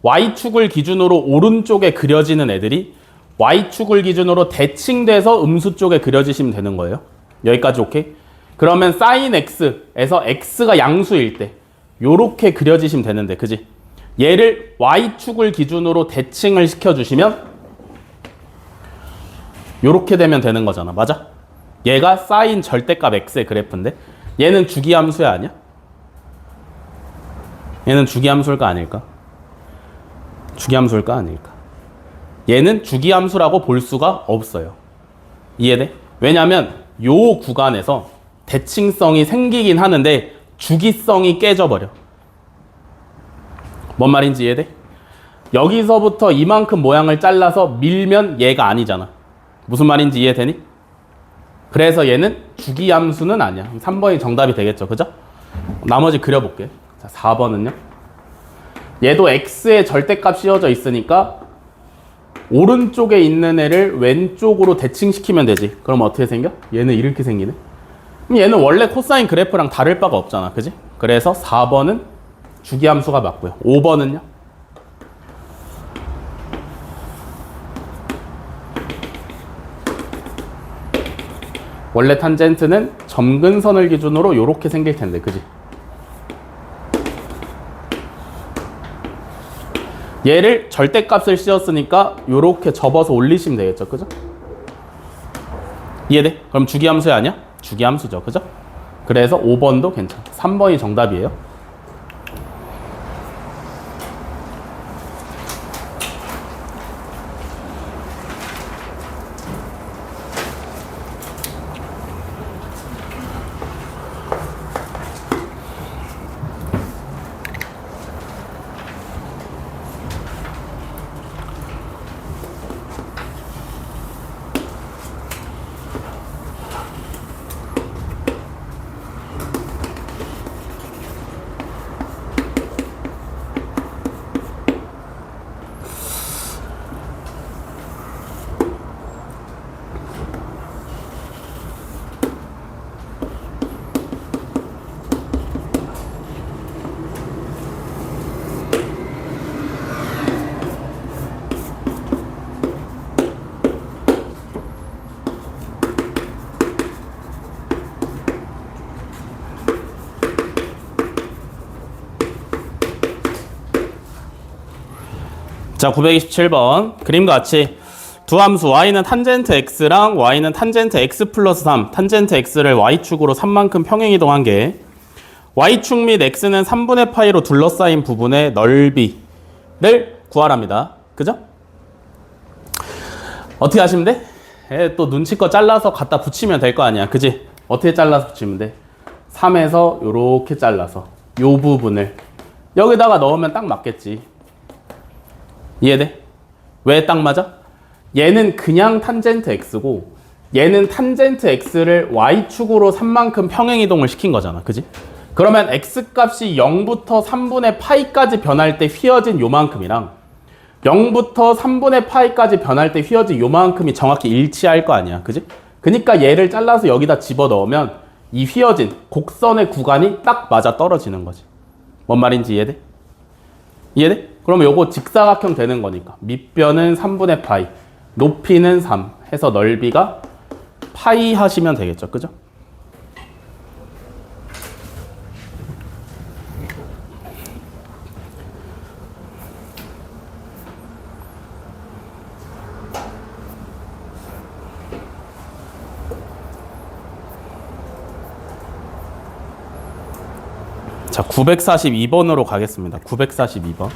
y축을 기준으로 오른쪽에 그려지는 애들이 y축을 기준으로 대칭돼서 음수 쪽에 그려지시면 되는 거예요. 여기까지 오케이? 그러면 sin x에서 x가 양수일 때 요렇게 그려지시면 되는데, 그지? 얘를 y축을 기준으로 대칭을 시켜주시면 요렇게 되면 되는 거잖아. 맞아? 얘가 sin 절대값 x의 그래프인데 얘는 주기함수야 아니야? 얘는 주기함수일까 아닐까? 주기함수일까 아닐까? 얘는 주기함수라고 볼 수가 없어요. 이해돼? 왜냐면 요 구간에서 대칭성이 생기긴 하는데 주기성이 깨져버려. 뭔 말인지 이해돼? 여기서부터 이만큼 모양을 잘라서 밀면 얘가 아니잖아. 무슨 말인지 이해되니? 그래서 얘는 주기함수는 아니야. 3번이 정답이 되겠죠. 그죠? 나머지 그려볼게. 자, 4번은요? 얘도 x의 절대값 씌워져 있으니까 오른쪽에 있는 애를 왼쪽으로 대칭시키면 되지. 그럼 어떻게 생겨? 얘는 이렇게 생기네. 그럼 얘는 원래 코사인 그래프랑 다를 바가 없잖아. 그지? 그래서 4번은 주기함수가 맞고요. 5번은요? 원래 탄젠트는 점근선을 기준으로 요렇게 생길 텐데, 그지? 얘를 절대값을 씌웠으니까 요렇게 접어서 올리시면 되겠죠, 그죠? 이해돼? 그럼 주기함수 아니야? 주기함수죠, 그죠? 그래서 5번도 괜찮아. 3번이 정답이에요. 자, 927번 그림과 같이 두 함수 y는 탄젠트 x랑 y는 탄젠트 x 플러스 3, 탄젠트 x를 y축으로 3만큼 평행이동한 게 y축 및 x는 3분의 파이로 둘러싸인 부분의 넓이를 구하랍니다. 그죠? 어떻게 하시면 돼? 또 눈치껏 잘라서 갖다 붙이면 될 거 아니야. 그지? 어떻게 잘라서 붙이면 돼? 3에서 요렇게 잘라서 요 부분을 여기다가 넣으면 딱 맞겠지. 이해돼? 왜 딱 맞아? 얘는 그냥 탄젠트 x고 얘는 탄젠트 x를 y축으로 3만큼 평행이동을 시킨 거잖아. 그지? 그러면 x값이 0부터 3분의 파이까지 변할 때 휘어진 요만큼이랑 0부터 3분의 파이까지 변할 때 휘어진 요만큼이 정확히 일치할 거 아니야. 그지? 그러니까 얘를 잘라서 여기다 집어넣으면 이 휘어진 곡선의 구간이 딱 맞아 떨어지는 거지. 뭔 말인지 이해돼? 이해돼? 그러면 요거 직사각형 되는 거니까 밑변은 3분의 파이, 높이는 3 해서 넓이가 파이 하시면 되겠죠. 그죠? 자, 942번으로 가겠습니다. 942번.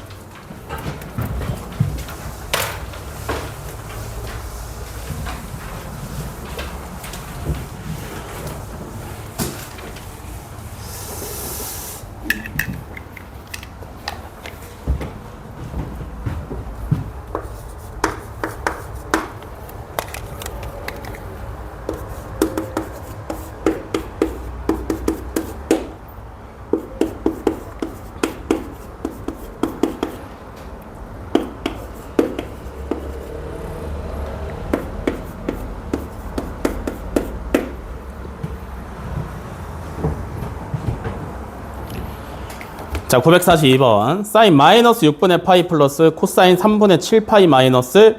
자, 942번 사인 마이너스 6분의 파이 플러스 코사인 3분의 7 파이 마이너스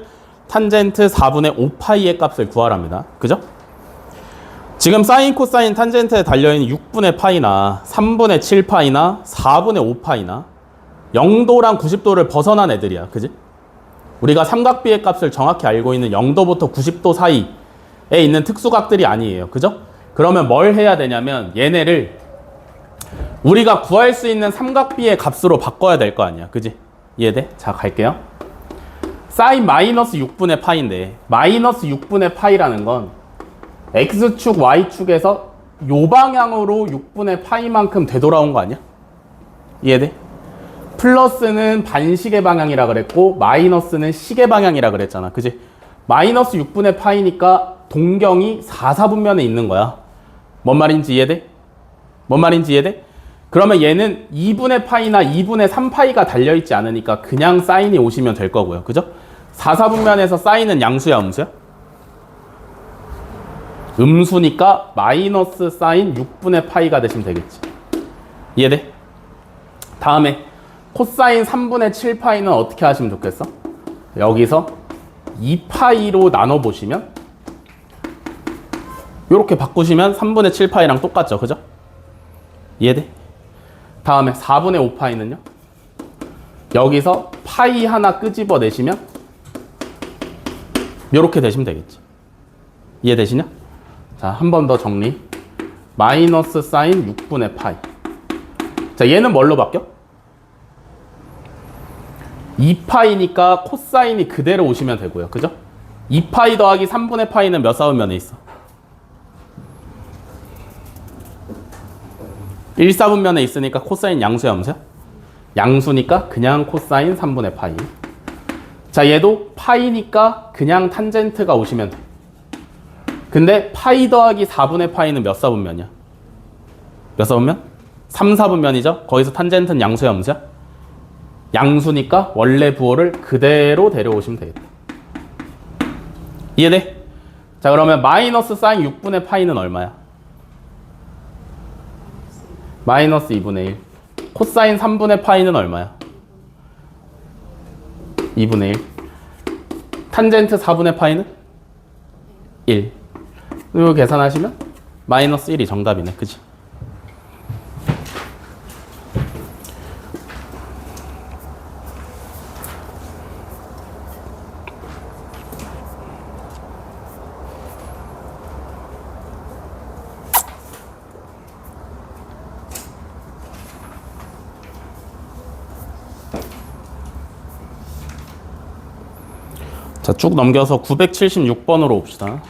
탄젠트 4분의 5 파이의 값을 구하랍니다. 그죠? 지금 사인 코사인 탄젠트에 달려있는 6분의 파이나 3분의 7 파이나 4분의 5 파이나 0도랑 90도를 벗어난 애들이야. 그지? 우리가 삼각비의 값을 정확히 알고 있는 0도부터 90도 사이에 있는 특수각들이 아니에요. 그죠? 그러면 뭘 해야 되냐면 얘네를 우리가 구할 수 있는 삼각비의 값으로 바꿔야 될 거 아니야. 그지? 이해돼? 자, 갈게요. 사인 마이너스 6분의 파이인데 마이너스 6분의 파이라는 건 x축, y축에서 요 방향으로 6분의 파이만큼 되돌아온 거 아니야? 이해돼? 플러스는 반시계 방향이라 그랬고 마이너스는 시계 방향이라 그랬잖아. 그지? 마이너스 6분의 파이니까 동경이 4, 4분면에 있는 거야. 뭔 말인지 이해돼? 뭔 말인지 이해돼? 그러면 얘는 2분의 파이나 2분의 3파이가 달려있지 않으니까 그냥 사인이 오시면 될 거고요. 그죠? 4, 4분면에서 사인은 양수야, 음수야? 음수니까 마이너스 사인 6분의 파이가 되시면 되겠지. 이해돼? 다음에 코사인 3분의 7파이는 어떻게 하시면 좋겠어? 여기서 2파이로 나눠보시면 요렇게 바꾸시면 3분의 7파이랑 똑같죠. 그죠? 이해돼? 다음에 4분의 5파이는요? 여기서 파이 하나 끄집어 내시면 요렇게 되시면 되겠지. 이해되시냐? 자, 한 번 더 정리. 마이너스 사인 6분의 파이. 자, 얘는 뭘로 바뀌어? 2파이니까 코사인이 그대로 오시면 되고요. 그죠? 2파이 더하기 3분의 파이는 몇 사분면에 있어? 1사분면에 있으니까 코사인 양수야, 음수야? 양수니까 그냥 코사인 3분의 파이. 자, 얘도 파이니까 그냥 탄젠트가 오시면 돼. 근데 파이 더하기 4분의 파이는 몇 사분면이야? 몇 사분면? 3사분면이죠? 거기서 탄젠트는 양수야, 음수야? 양수니까 원래 부호를 그대로 데려오시면 되겠다. 이해돼? 자, 그러면 마이너스 사인 6분의 파이는 얼마야? 마이너스 2분의 1. 코사인 3분의 파이는 얼마야? 2분의 1. 탄젠트 4분의 파이는? 1. 이거 계산하시면 마이너스 1이 정답이네. 그치? 자, 쭉 넘겨서 976번으로 옵시다.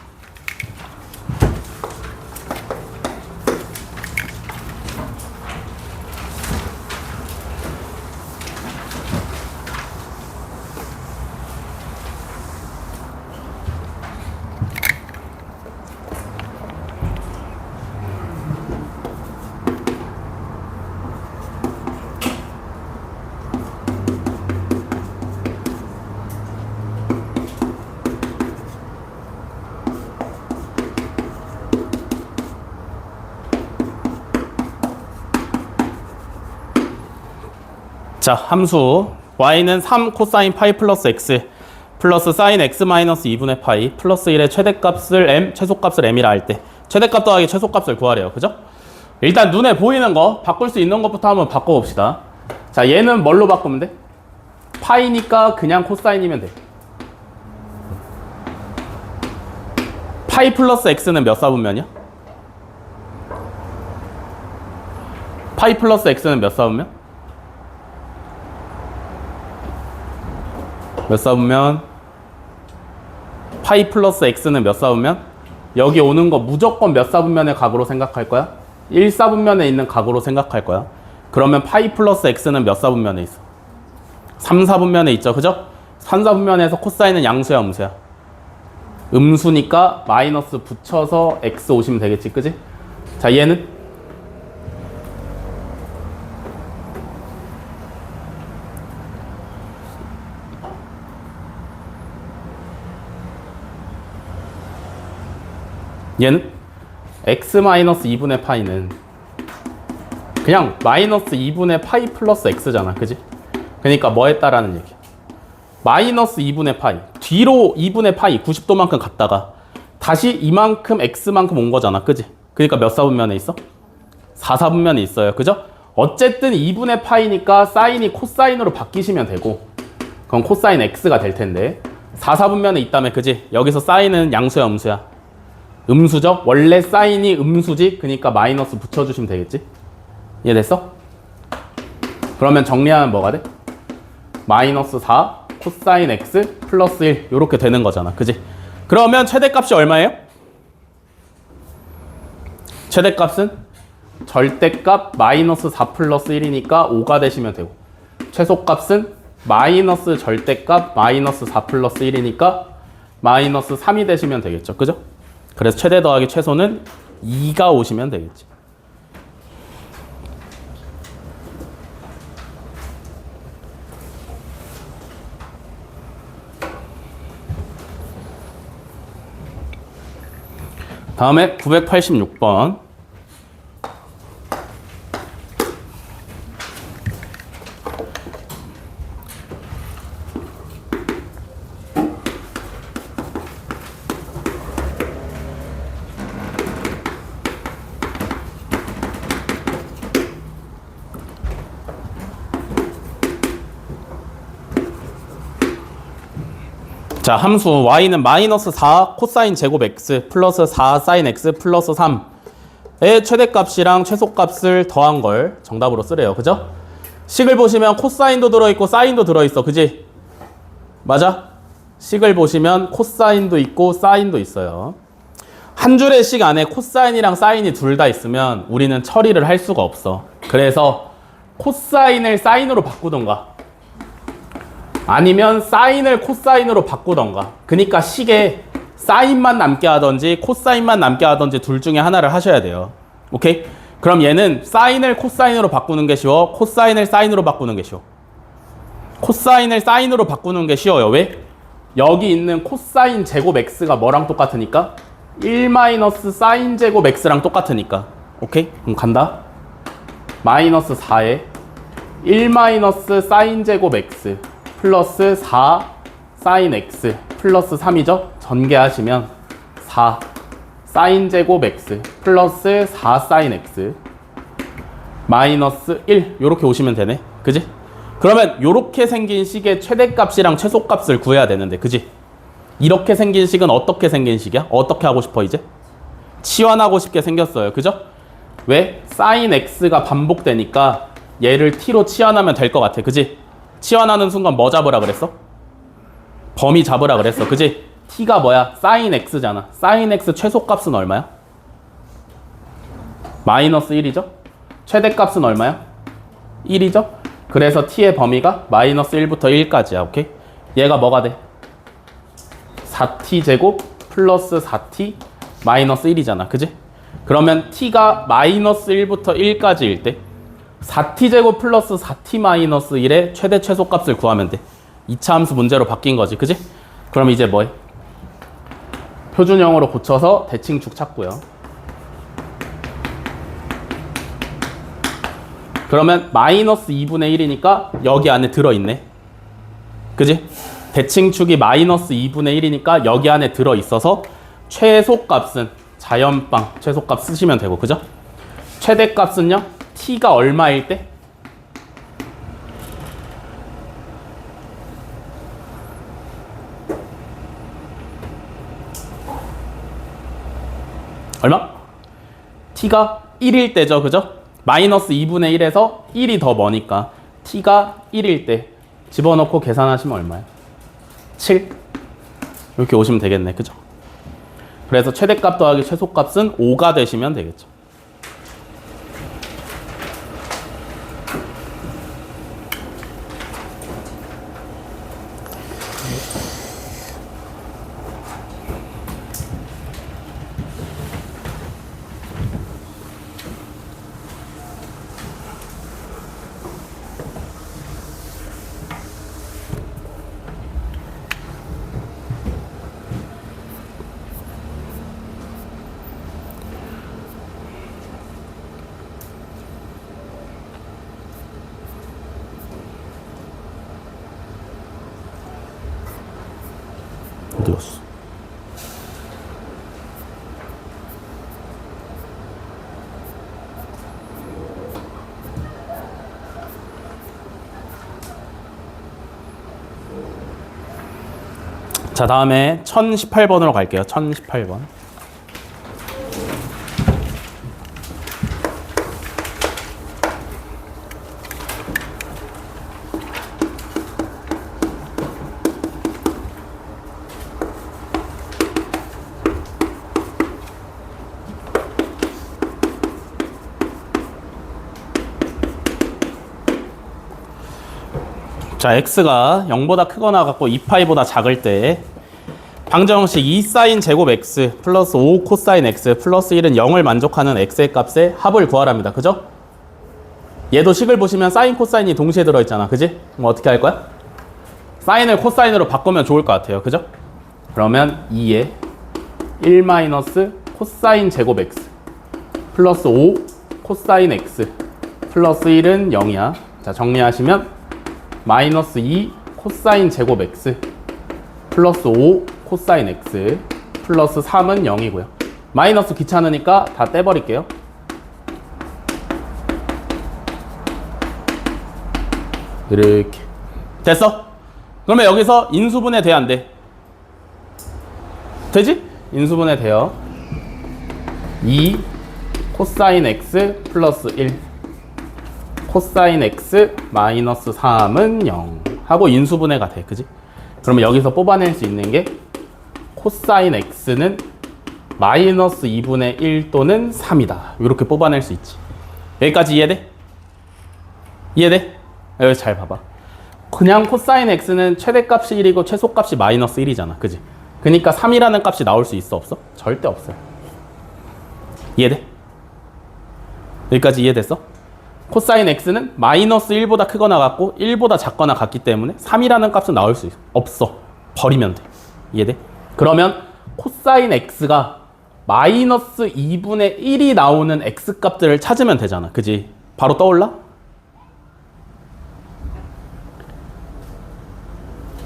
자, 함수 y는 3 코사인 파이 플러스 x 플러스 사인 x 마이너스 2분의 파이 플러스 1의 최대값을 m, 최소값을 m이라 할 때 최대값 더하기 최소값을 구하래요. 그죠? 일단 눈에 보이는 거, 바꿀 수 있는 것부터 한번 바꿔봅시다. 자, 얘는 뭘로 바꾸면 돼? 파이니까 그냥 코사인이면 돼. 파이 플러스 x는 몇 사분면이야? 파이 플러스 x는 몇 사분면? 몇 사분면? 파이 플러스 x는 몇 사분면? 여기 오는 거 무조건 몇 사분면의 각으로 생각할 거야? 1사분면에 있는 각으로 생각할 거야. 그러면 파이 플러스 x는 몇 사분면에 있어? 3사분면에 있죠. 그죠? 3사분면에서 코사인은 양수야, 음수야? 음수니까 마이너스 붙여서 x 오시면 되겠지. 그지? 자, 얘는? 얘는 x-2분의 파이는 그냥 마이너스 2분의 파이 플러스 x잖아. 그지? 그러니까 뭐 했다라는 얘기야. 마이너스 2분의 파이. 뒤로 2분의 파이 90도만큼 갔다가 다시 이만큼 x만큼 온 거잖아. 그지? 그러니까 몇 사분면에 있어? 4사분면에 있어요. 그죠? 어쨌든 2분의 파이니까 사인이 코사인으로 바뀌시면 되고 그럼 코사인 x가 될 텐데 4사분면에 있다며. 그지? 여기서 사인은 양수야, 음수야? 음수죠? 원래 사인이 음수지? 그러니까 마이너스 붙여주시면 되겠지? 이해됐어? 그러면 정리하면 뭐가 돼? 마이너스 4 코사인 x 플러스 1 이렇게 되는 거잖아. 그지? 그러면 최대값이 얼마예요? 최대값은 절대값 마이너스 4 플러스 1이니까 5가 되시면 되고 최소값은 마이너스 절대값 마이너스 4 플러스 1이니까 마이너스 3이 되시면 되겠죠. 그죠? 그래서 최대 더하기 최소는 2가 오시면 되겠지. 다음에 986번. 자, 함수 y는 마이너스 4 코사인 제곱 x 플러스 4 사인 x 플러스 3의 최대값이랑 최소값을 더한 걸 정답으로 쓰래요. 그죠? 식을 보시면 코사인도 들어있고 사인도 들어있어. 그지? 맞아? 식을 보시면 코사인도 있고 사인도 있어요. 한 줄의 식 안에 코사인이랑 사인이 둘 다 있으면 우리는 처리를 할 수가 없어. 그래서 코사인을 사인으로 바꾸던가 아니면 사인을 코사인으로 바꾸던가. 그러니까 식에 사인만 남게 하던지 코사인만 남게 하던지 둘 중에 하나를 하셔야 돼요. 오케이? 그럼 얘는 사인을 코사인으로 바꾸는 게 쉬워? 코사인을 사인으로 바꾸는 게 쉬워? 코사인을 사인으로 바꾸는 게 쉬워요. 왜? 여기 있는 코사인 제곱 x가 뭐랑 똑같으니까? 1 마이너스 사인 제곱 x랑 똑같으니까. 오케이? 그럼 간다. 마이너스 4에 1 마이너스 사인 제곱 x 플러스 4 사인 x 플러스 3이죠? 전개하시면 4 사인 제곱 x 플러스 4 사인 x 마이너스 1 요렇게 오시면 되네. 그지? 그러면 요렇게 생긴 식의 최대값이랑 최소값을 구해야 되는데 그지? 이렇게 생긴 식은 어떻게 생긴 식이야? 어떻게 하고 싶어 이제? 치환하고 싶게 생겼어요. 그죠? 왜? 사인 x가 반복되니까 얘를 t로 치환하면 될 것 같아. 그지? 치환하는 순간 뭐 잡으라 그랬어? 범위 잡으라 그랬어. 그지? t가 뭐야? 사인 x잖아. 사인 x 최소값은 얼마야? 마이너스 1이죠? 최대값은 얼마야? 1이죠? 그래서 t의 범위가 마이너스 1부터 1까지야. 오케이? 얘가 뭐가 돼? 4t 제곱 플러스 4t 마이너스 1이잖아. 그지? 그러면 t가 마이너스 1부터 1까지일 때 4t 제곱 플러스 4t 마이너스 1의 최대 최소값을 구하면 돼. 2차 함수 문제로 바뀐 거지. 그지? 그럼 이제 뭐해? 표준형으로 고쳐서 대칭축 찾고요. 그러면 마이너스 2분의 1이니까 여기 안에 들어있네. 그지? 대칭축이 마이너스 2분의 1이니까 여기 안에 들어있어서 최소값은 자연빵 최소값 쓰시면 되고. 그죠? 최대값은요? t가 얼마일 때? 얼마? t가 1일 때죠. 그죠? 마이너스 2분의 1에서 1이 더 머니까 t가 1일 때 집어넣고 계산하시면 얼마야? 7? 이렇게 오시면 되겠네. 그죠? 그래서 최대값 더하기 최소값은 5가 되시면 되겠죠. 어디 갔어? 자, 다음에 1018번으로 갈게요. 1018번. 자, x가 0보다 크거나 같고 2파이보다 작을 때 방정식 2사인 제곱 x 플러스 5 코사인 x 플러스 1은 0을 만족하는 x의 값의 합을 구하랍니다. 그죠? 얘도 식을 보시면 사인 코사인이 동시에 들어있잖아. 그지? 그럼 어떻게 할 거야? 사인을 코사인으로 바꾸면 좋을 것 같아요. 그죠? 그러면 2에 1 마이너스 코사인 제곱 x 플러스 5 코사인 x 플러스 1은 0이야. 자, 정리하시면 마이너스 2 코사인 제곱 x 플러스 5 코사인 x 플러스 3은 0이고요. 마이너스 귀찮으니까 다 떼버릴게요. 이렇게 됐어? 그러면 여기서 인수분해 돼, 안 돼? 되지? 인수분해 돼요. 2 코사인 x 플러스 1 코사인 x 마이너스 3은 0 하고 인수분해가 돼. 그지? 그러면 여기서 뽑아낼 수 있는 게 코사인 x는 마이너스 2분의 1 또는 3이다. 이렇게 뽑아낼 수 있지. 여기까지 이해돼? 이해돼? 여기 잘 봐봐. 그냥 코사인 x는 최대값이 1이고 최소값이 마이너스 1이잖아. 그지? 그러니까 3이라는 값이 나올 수 있어? 없어? 절대 없어요. 이해돼? 여기까지 이해됐어? 코사인 x는 마이너스 1보다 크거나 같고 1보다 작거나 같기 때문에 3이라는 값은 나올 수 없어. 버리면 돼. 이해돼? 그러면 코사인 x가 마이너스 2분의 1이 나오는 x값들을 찾으면 되잖아. 그지? 바로 떠올라?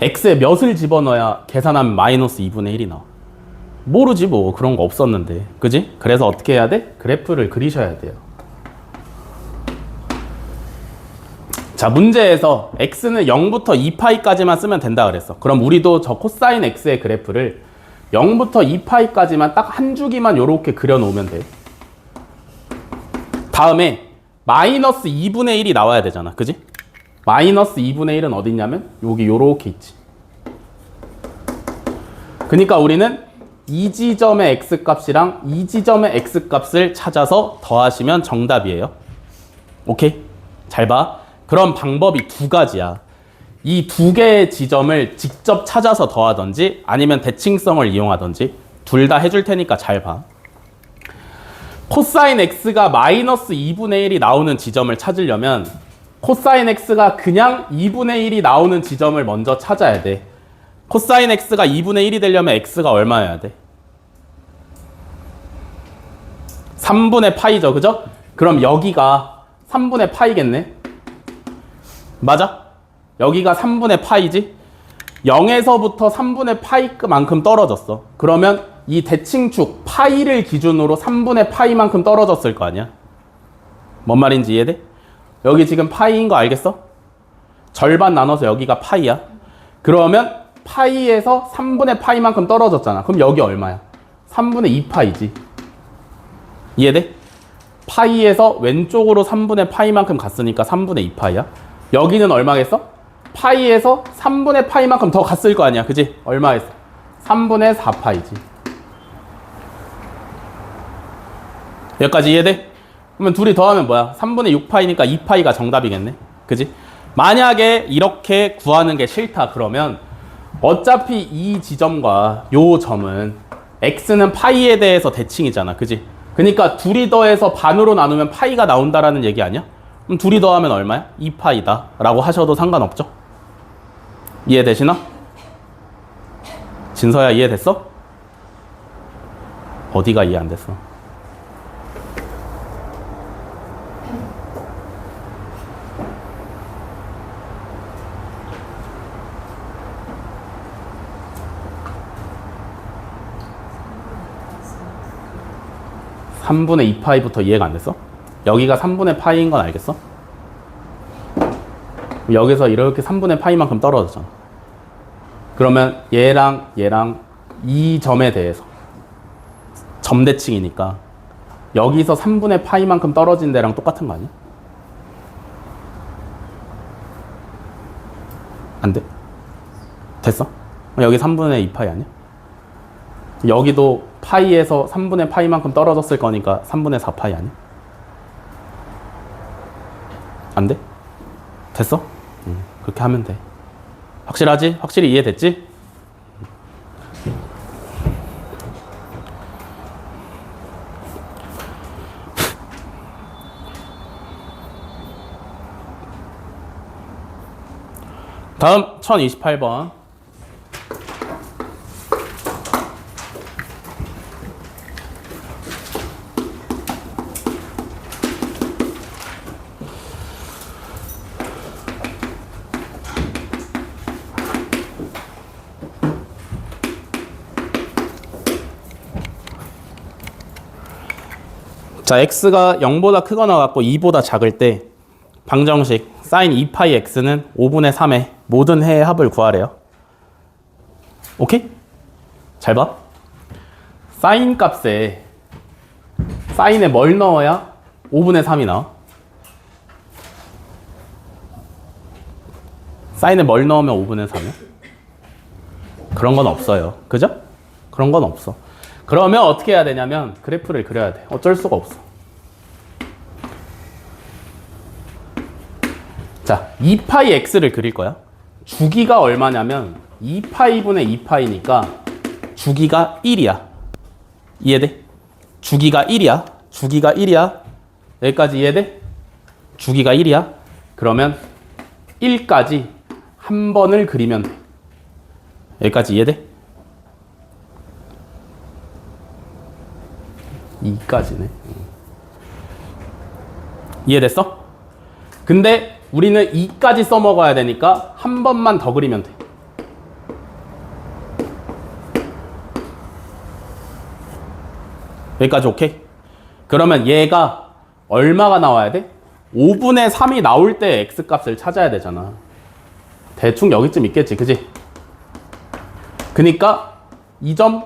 x에 몇을 집어넣어야 계산하면 마이너스 2분의 1이 나와? 모르지 뭐. 그런 거 없었는데. 그지? 그래서 어떻게 해야 돼? 그래프를 그리셔야 돼요. 자, 문제에서 x는 0부터 2파이까지만 쓰면 된다 그랬어. 그럼 우리도 저 코사인 x의 그래프를 0부터 2파이까지만 딱 한 주기만 요렇게 그려놓으면 돼. 다음에 마이너스 2분의 1이 나와야 되잖아. 그지? 마이너스 2분의 1은 어디 있냐면 여기 요렇게 있지. 그러니까 우리는 이 지점의 x값이랑 이 지점의 x값을 찾아서 더하시면 정답이에요. 오케이? 잘 봐. 그런 방법이 두 가지야. 이 두 개의 지점을 직접 찾아서 더하든지 아니면 대칭성을 이용하든지 둘 다 해줄 테니까 잘 봐. 코사인 x가 마이너스 2분의 1이 나오는 지점을 찾으려면 코사인 x가 그냥 2분의 1이 나오는 지점을 먼저 찾아야 돼. 코사인 x가 2분의 1이 되려면 x가 얼마여야 돼? 3분의 파이죠. 그죠? 그럼 여기가 3분의 파이겠네. 맞아? 여기가 3분의 파이지? 0에서부터 3분의 파이만큼 떨어졌어. 그러면 이 대칭축 파이를 기준으로 3분의 파이만큼 떨어졌을 거 아니야? 뭔 말인지 이해돼? 여기 지금 파이인 거 알겠어? 절반 나눠서 여기가 파이야. 그러면 파이에서 3분의 파이만큼 떨어졌잖아. 그럼 여기 얼마야? 3분의 2파이지. 이해돼? 파이에서 왼쪽으로 3분의 파이만큼 갔으니까 3분의 2파이야. 여기는 얼마겠어? 파이에서 3분의 파이만큼 더 갔을 거 아니야. 그지? 얼마겠어? 3분의 4파이지. 여기까지 이해돼? 그러면 둘이 더하면 뭐야? 3분의 6파이니까 2파이가 정답이겠네. 그지? 만약에 이렇게 구하는 게 싫다 그러면 어차피 이 지점과 요 점은 x는 파이에 대해서 대칭이잖아. 그지? 그러니까 둘이 더해서 반으로 나누면 파이가 나온다라는 얘기 아니야? 그럼 둘이 더하면 얼마야? 2파이다 라고 하셔도 상관없죠? 이해되시나? 진서야 이해됐어? 어디가 이해 안 됐어? (3분의 2파이부터) 이해가 안 됐어? 여기가 3분의 파이인 건 알겠어? 여기서 이렇게 3분의 파이만큼 떨어졌잖아. 그러면 얘랑 이 점에 대해서 점대칭이니까 여기서 3분의 파이만큼 떨어진 데랑 똑같은 거 아니야? 안 돼? 됐어? 여기 3분의 2파이 아니야? 여기도 파이에서 3분의 파이만큼 떨어졌을 거니까 3분의 4파이 아니야? 안 돼? 됐어? 그렇게 하면 돼. 확실하지? 확실히 이해됐지? 다음 1028번. 자, x가 0보다 크거나 같고 2보다 작을 때 방정식 sin 2파이 x는 5분의 3의 모든 해의 합을 구하래요. 오케이? 잘 봐. 사인 값에 사인에 뭘 넣어야 5분의 3이 나와? 사인에 뭘 넣으면 5분의 3이야? 그런 건 없어요. 그죠? 그런 건 없어. 그러면 어떻게 해야 되냐면 그래프를 그려야 돼. 어쩔 수가 없어. 자, 2파이 x를 그릴 거야. 주기가 얼마냐면 2파이분의 2파이니까 주기가 1이야. 이해돼? 주기가 1이야. 주기가 1이야. 여기까지 이해돼? 주기가 1이야. 그러면 1까지 한 번을 그리면 돼. 여기까지 이해돼? 2까지네. 이해됐어? 근데 우리는 2까지 써먹어야 되니까 한 번만 더 그리면 돼. 여기까지 오케이? 그러면 얘가 얼마가 나와야 돼? 5분의 3이 나올 때 x값을 찾아야 되잖아. 대충 여기쯤 있겠지, 그지? 그니까 이 점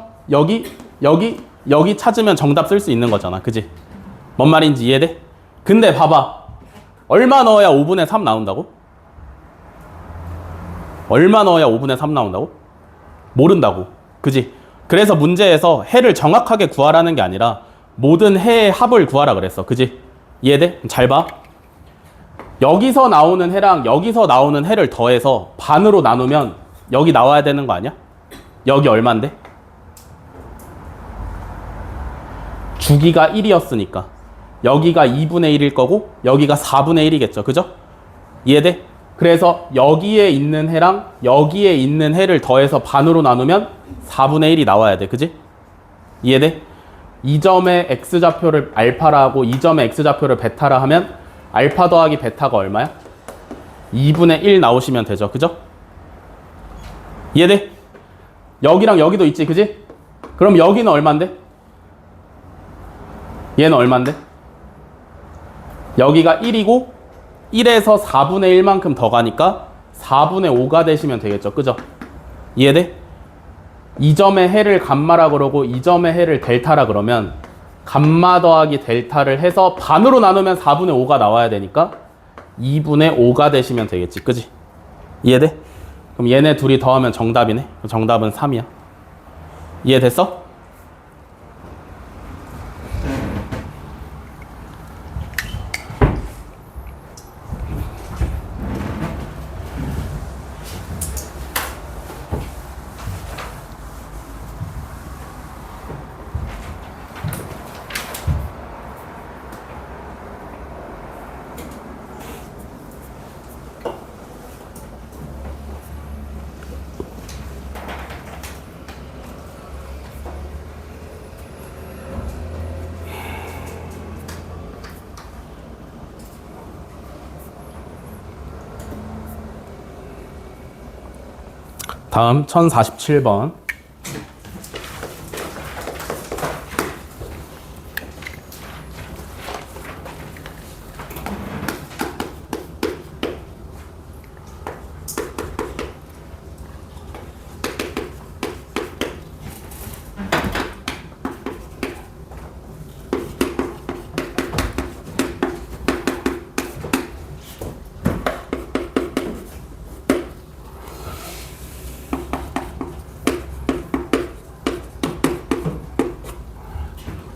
여기 찾으면 정답 쓸 수 있는 거잖아, 그지? 뭔 말인지 이해돼? 근데 봐봐, 얼마 넣어야 5분의 3 나온다고? 얼마 넣어야 5분의 3 나온다고? 모른다고, 그지? 그래서 문제에서 해를 정확하게 구하라는 게 아니라 모든 해의 합을 구하라 그랬어, 그지? 이해돼? 잘 봐. 여기서 나오는 해랑 여기서 나오는 해를 더해서 반으로 나누면 여기 나와야 되는 거 아니야? 여기 얼만데? 주기가 1이었으니까 여기가 2분의 1일 거고 여기가 4분의 1이겠죠, 그죠? 이해돼? 그래서 여기에 있는 해랑 여기에 있는 해를 더해서 반으로 나누면 4분의 1이 나와야 돼, 그지? 이해돼? 이 점의 x좌표를 알파라 하고 이 점의 x좌표를 베타라 하면 알파 더하기 베타가 얼마야? 2분의 1 나오시면 되죠, 그죠? 이해돼? 여기랑 여기도 있지, 그지? 그럼 여기는 얼만데? 얘는 얼만데? 여기가 1이고 1에서 4분의 1만큼 더 가니까 4분의 5가 되시면 되겠죠, 그죠? 이해돼? 이 점의 해를 감마라 그러고 이 점의 해를 델타라 그러면 감마 더하기 델타를 해서 반으로 나누면 4분의 5가 나와야 되니까 2분의 5가 되시면 되겠지, 그지? 이해돼? 그럼 얘네 둘이 더하면 정답이네. 정답은 3이야. 이해됐어? 다음 1047번.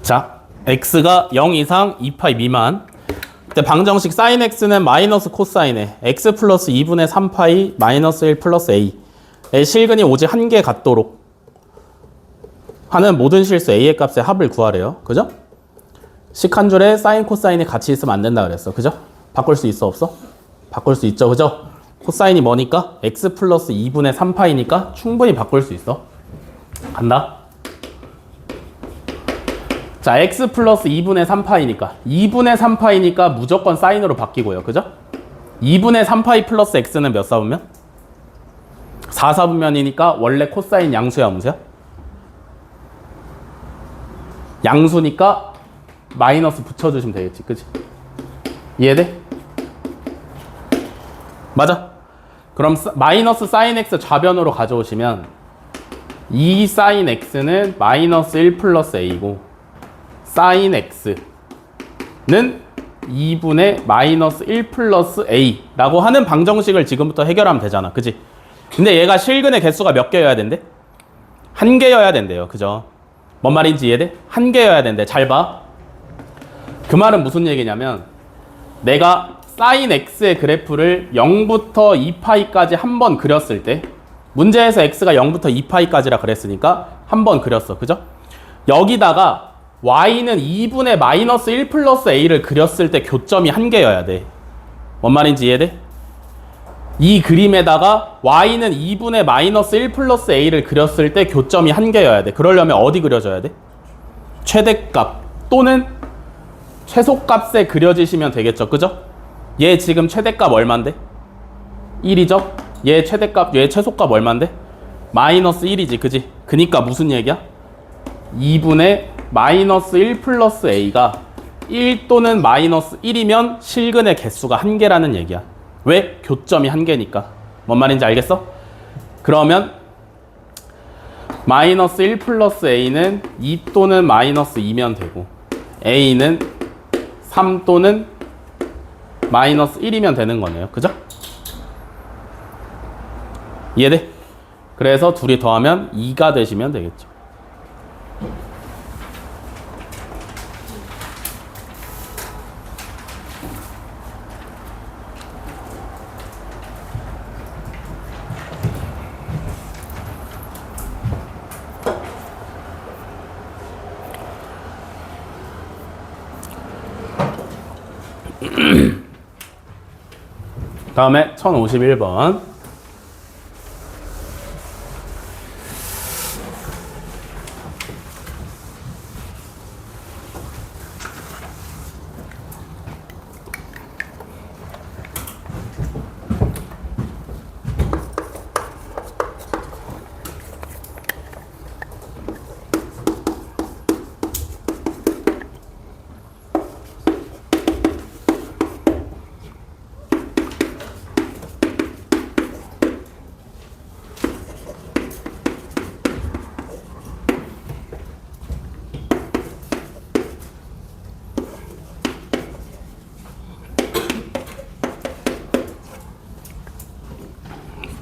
자, x가 0 이상 2파이 미만. 그때 방정식 sin x는 마이너스 코사인에 x 플러스 2분의 3파이 마이너스 1 플러스 a의 실근이 오직 한 개 같도록 하는 모든 실수 a의 값의 합을 구하래요. 그죠? 식 한 줄에 사인 코사인이 같이 있으면 안 된다 그랬어. 그죠? 바꿀 수 있어, 없어? 바꿀 수 있죠, 그죠? 코사인이 뭐니까? x 플러스 2분의 3파이니까 충분히 바꿀 수 있어. 간다. 자, x 플러스 2분의 3파이니까 2분의 3파이니까 무조건 사인으로 바뀌고요, 그죠? 2분의 3파이 플러스 x는 몇 사분면? 4사분면이니까 원래 코사인 양수야, 음수야? 양수니까 마이너스 붙여주시면 되겠지, 그치? 이해돼? 맞아? 그럼 마이너스 사인 x 좌변으로 가져오시면 2 sin x는 마이너스 1 플러스 a고 sin x는 2분의 마이너스 1 플러스 a라고 하는 방정식을 지금부터 해결하면 되잖아. 그지? 근데 얘가 실근의 개수가 몇 개여야 된대? 한 개여야 된대요. 그죠? 뭔 말인지 이해돼? 한 개여야 된대. 잘 봐. 그 말은 무슨 얘기냐면 내가 sin x의 그래프를 0부터 2파이까지 한 번 그렸을 때 문제에서 x가 0부터 2파이까지라 그랬으니까 한 번 그렸어. 그죠? 여기다가 y는 2분의 마이너스 1 플러스 a를 그렸을 때 교점이 한 개여야 돼. 뭔 말인지 이해돼? 이 그림에다가 y는 2분의 마이너스 1 플러스 a를 그렸을 때 교점이 한 개여야 돼. 그러려면 어디 그려줘야 돼? 최대값 또는 최소값에 그려지시면 되겠죠. 그죠? 얘 지금 최대값 얼만데? 1이죠? 얘 최대값, 얘 최소값 얼만데? 마이너스 1이지. 그지? 그니까 무슨 얘기야? 2분의 마이너스 1 플러스 a가 1 또는 마이너스 1이면 실근의 개수가 한 개라는 얘기야. 왜? 교점이 한 개니까. 뭔 말인지 알겠어? 그러면 마이너스 1 플러스 a는 2 또는 마이너스 2면 되고 a는 3 또는 마이너스 1이면 되는 거네요. 그죠? 이해돼? 그래서 둘이 더하면 2가 되시면 되겠죠. 다음에 1051번.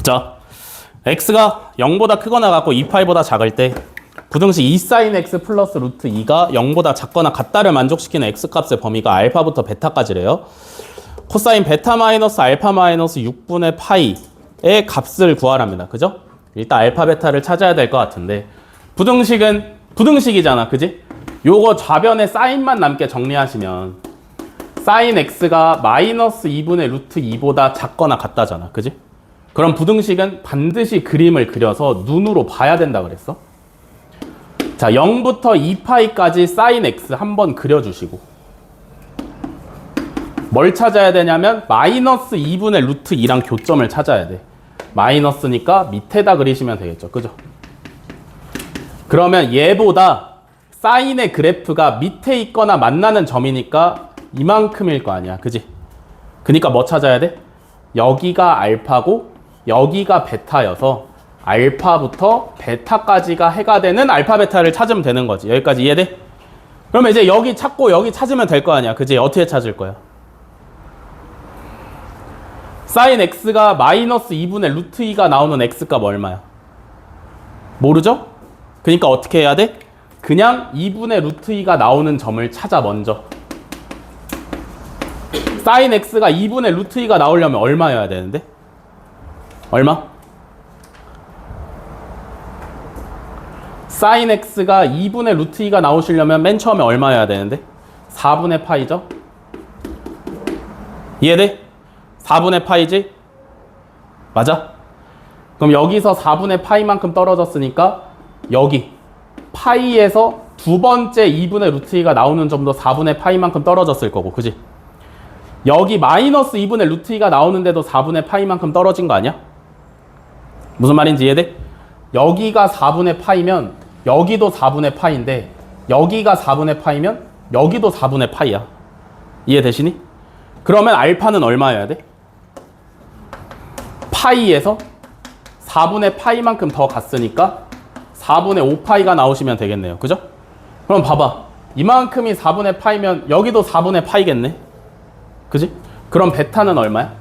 자, x가 0보다 크거나 같고 2파이보다 작을 때 부등식 2sin x 플러스 루트 2가 0보다 작거나 같다를 만족시키는 x값의 범위가 알파부터 베타까지래요. 코사인 베타 마이너스 알파 마이너스 6분의 파이의 값을 구하랍니다. 그죠? 일단 알파 베타를 찾아야 될 것 같은데 부등식은 부등식이잖아. 그지? 요거 좌변에 사인만 남게 정리하시면 sin x가 마이너스 2분의 루트 2보다 작거나 같다잖아. 그지? 그럼 부등식은 반드시 그림을 그려서 눈으로 봐야 된다 그랬어. 자, 0부터 2파이까지 sin x 한번 그려주시고 뭘 찾아야 되냐면 마이너스 2분의 루트 2랑 교점을 찾아야 돼. 마이너스니까 밑에다 그리시면 되겠죠. 그죠? 그러면 얘보다 사인의 그래프가 밑에 있거나 만나는 점이니까 이만큼일 거 아니야. 그지? 그니까 뭐 찾아야 돼? 여기가 알파고 여기가 베타여서 알파부터 베타까지가 해가 되는 알파 베타를 찾으면 되는 거지. 여기까지 이해돼? 그러면 이제 여기 찾고 여기 찾으면 될 거 아니야. 그지? 어떻게 찾을 거야? sin x가 마이너스 2분의 루트 2가 나오는 x값 얼마야? 모르죠? 그러니까 어떻게 해야 돼? 그냥 2분의 루트 2가 나오는 점을 찾아 먼저. sin x가 2분의 루트 2가 나오려면 얼마여야 되는데? 얼마? sin x가 2분의 루트 2가 나오시려면 맨 처음에 얼마여야 되는데? 4분의 파이죠? 이해돼? 4분의 파이지? 맞아? 그럼 여기서 4분의 파이만큼 떨어졌으니까 여기 파이에서 두 번째 2분의 루트 2가 나오는 점도 4분의 파이만큼 떨어졌을 거고, 그지? 여기 마이너스 2분의 루트 2가 나오는데도 4분의 파이만큼 떨어진 거 아니야? 무슨 말인지 이해돼? 여기가 4분의 파이면 여기도 4분의 파인데 여기가 4분의 파이면 여기도 4분의 파이야. 이해되시니? 그러면 알파는 얼마여야 돼? 파이에서 4분의 파이만큼 더 갔으니까 4분의 5파이가 나오시면 되겠네요. 그죠? 그럼 봐봐. 이만큼이 4분의 파이면 여기도 4분의 파이겠네. 그지? 그럼 베타는 얼마야?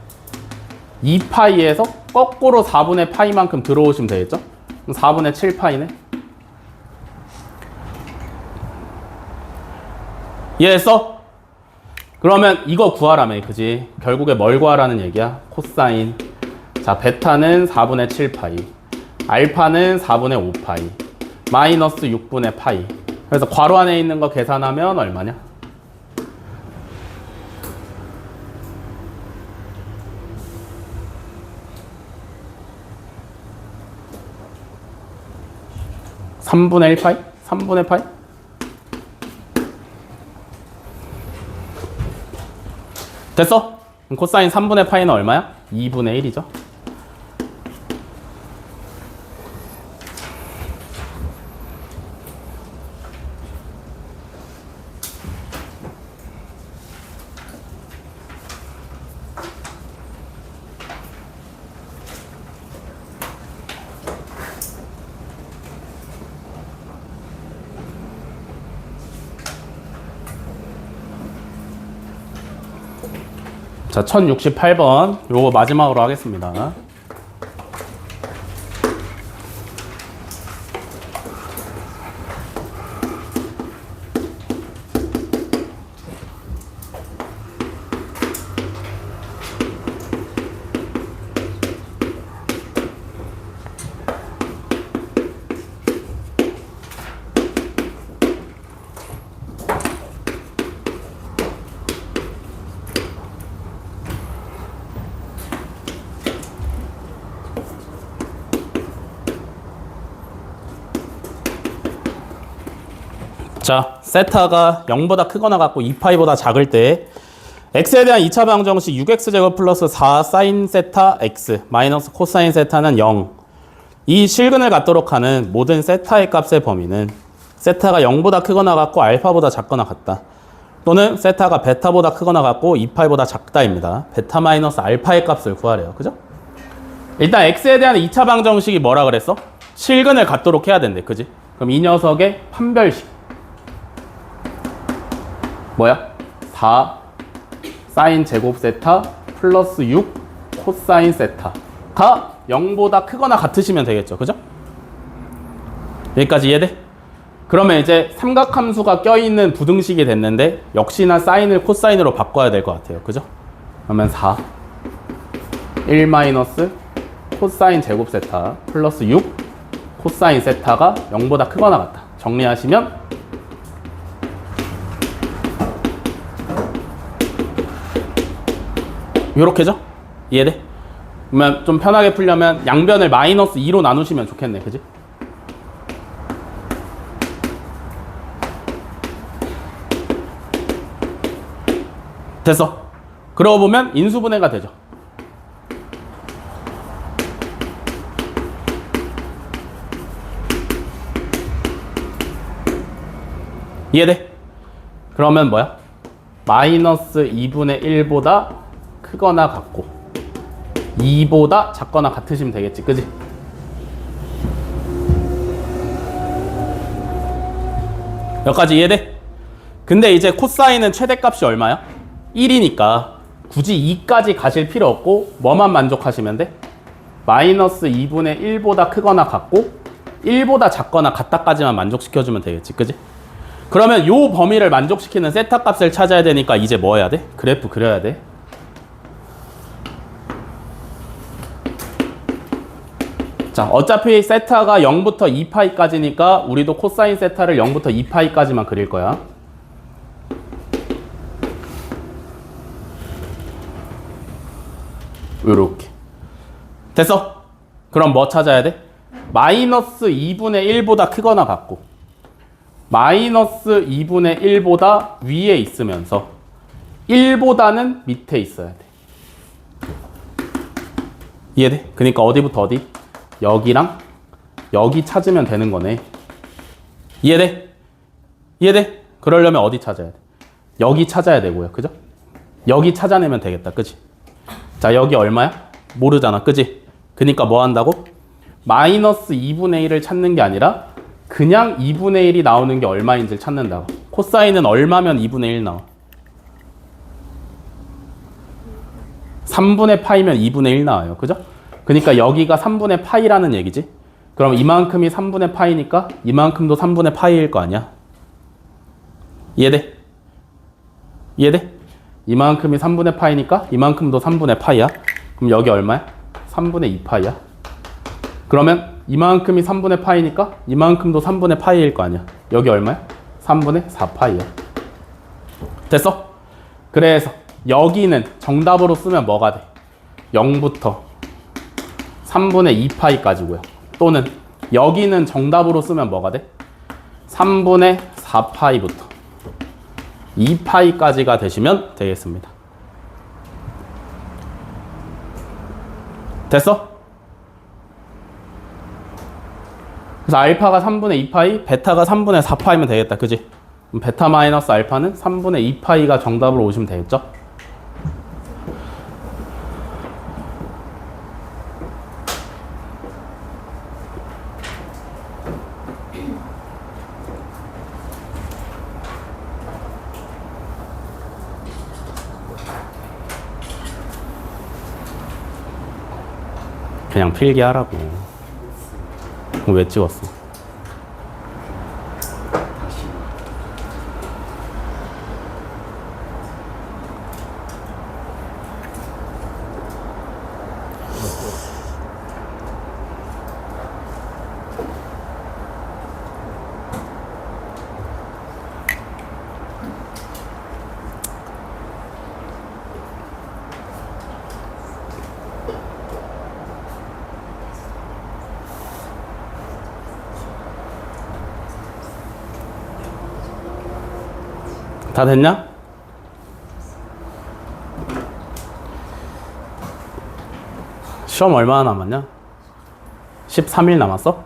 2파이에서 거꾸로 4분의 파이만큼 들어오시면 되겠죠? 그럼 4분의 7파이네. 이해했어? 그러면 이거 구하라며. 그지? 결국에 뭘 구하라는 얘기야? 코사인. 자, 베타는 4분의 7파이. 알파는 4분의 5파이. 마이너스 6분의 파이. 그래서 괄호 안에 있는 거 계산하면 얼마냐? (3분의 1파이) (3분의 파이) 됐어? 그럼 코사인 3분의 파이는 얼마야? 2분의 1이죠. 자, 1068번. 요거 마지막으로 하겠습니다. 자, 세타가 0보다 크거나 같고 2파이보다 작을 때 x에 대한 2차 방정식 6x제곱 플러스 4 사인 세타 x 마이너스 코사인 세타는 0. 이 실근을 갖도록 하는 모든 세타의 값의 범위는 세타가 0보다 크거나 같고 알파보다 작거나 같다. 또는 세타가 베타보다 크거나 같고 2파이보다 작다입니다. 베타 마이너스 알파의 값을 구하래요. 그죠? 일단 x에 대한 2차 방정식이 뭐라 그랬어? 실근을 갖도록 해야 된대. 그지? 그럼 이 녀석의 판별식 뭐야? 4 사인 제곱 세타 플러스 6 코사인 세타가 0보다 크거나 같으시면 되겠죠. 그죠? 여기까지 이해돼? 그러면 이제 삼각함수가 껴있는 부등식이 됐는데 역시나 사인을 코사인으로 바꿔야 될 것 같아요. 그죠? 그러면 4 1 마이너스 코사인 제곱 세타 플러스 6 코사인 세타가 0보다 크거나 같다. 정리하시면 요렇게죠? 이해돼? 그러면 좀 편하게 풀려면 양변을 마이너스 2로 나누시면 좋겠네. 그지? 됐어. 그러고 보면 인수분해가 되죠. 이해돼? 그러면 뭐야? 마이너스 2분의 1보다 크거나 같고 2보다 작거나 같으시면 되겠지. 그지? 여기까지 이해돼? 근데 이제 코사인은 최대값이 얼마야? 1이니까 굳이 2까지 가실 필요 없고 뭐만 만족하시면 돼? 마이너스 2분의 1보다 크거나 같고 1보다 작거나 같다까지만 만족시켜주면 되겠지. 그지? 그러면 요 범위를 만족시키는 세타 값을 찾아야 되니까 이제 뭐 해야 돼? 그래프 그려야 돼. 자, 어차피 세타가 0부터 2파이까지니까 우리도 코사인 세타를 0부터 2파이까지만 그릴 거야. 요렇게. 됐어? 그럼 뭐 찾아야 돼? 마이너스 2분의 1보다 크거나 같고 마이너스 2분의 1보다 위에 있으면서 1보다는 밑에 있어야 돼. 이해돼? 그러니까 어디부터 어디? 여기랑 여기 찾으면 되는 거네. 이해돼? 이해돼? 그러려면 어디 찾아야 돼? 여기 찾아야 되고요. 그죠? 여기 찾아내면 되겠다. 그지? 자, 여기 얼마야? 모르잖아. 그지? 그러니까 뭐 한다고? 마이너스 2분의 1을 찾는 게 아니라 그냥 2분의 1이 나오는 게 얼마인지를 찾는다고. 코사인은 얼마면 2분의 1 나와? 3분의 파이면 2분의 1 나와요. 그죠? 그러니까 여기가 3분의 파이라는 얘기지. 그럼 이만큼이 3분의 파이니까 이만큼도 3분의 파이일 거 아니야. 이해돼? 이해돼? 이만큼이 3분의 파이니까 이만큼도 3분의 파이야. 그럼 여기 얼마야? 3분의 2 파이야. 그러면 이만큼이 3분의 파이니까 이만큼도 3분의 파이일 거 아니야. 여기 얼마야? 3분의 4 파이야. 됐어? 그래서 여기는 정답으로 쓰면 뭐가 돼? 0부터 3분의 2 파이까지고요. 또는 여기는 정답으로 쓰면 뭐가 돼? 3분의 4 파이부터 2 파이까지가 되시면 되겠습니다. 됐어? 그래서 알파가 3분의 2파이, 베타가 3분의 4파이면 되겠다. 그지? 그럼 베타 마이너스 알파는 3분의 2파이가 정답으로 오시면 되겠죠? 그냥 필기하라고. 그럼 왜 찍었어? 다 됐냐? 시험 얼마나 남았냐? 13일 남았어?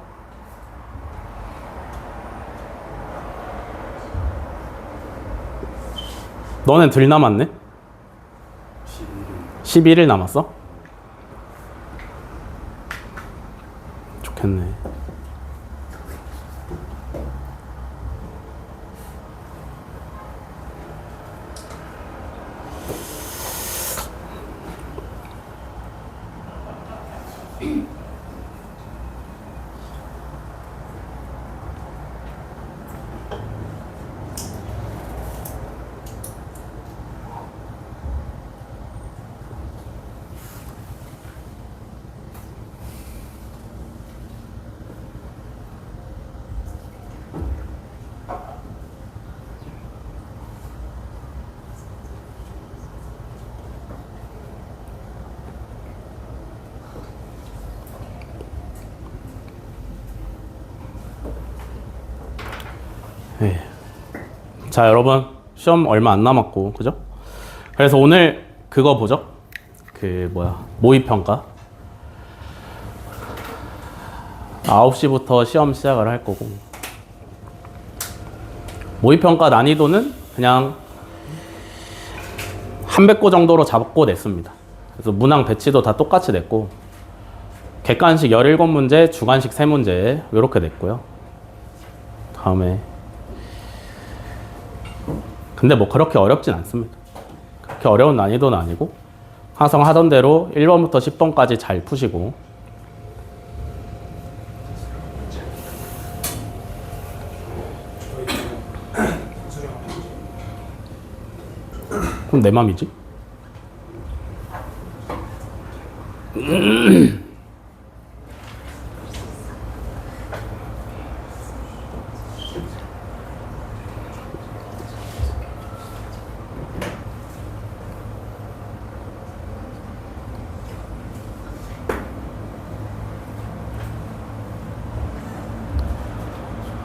너넨 덜 남았네? 11일 남았어? 좋겠네. 자, 여러분 시험 얼마 안 남았고, 그죠? 그래서 오늘 그거 보죠. 모의평가 9시부터 시험 시작을 할 거고, 모의평가 난이도는 그냥 한 백고 정도로 잡고 냈습니다. 그래서 문항 배치도 다 똑같이 냈고, 객관식 17문제, 주관식 3문제 이렇게 냈고요. 다음에 근데 뭐 그렇게 어렵진 않습니다. 그렇게 어려운 난이도는 아니고 항상 하던 대로 1번부터 10번까지 잘 푸시고, 그럼 내 맘이지?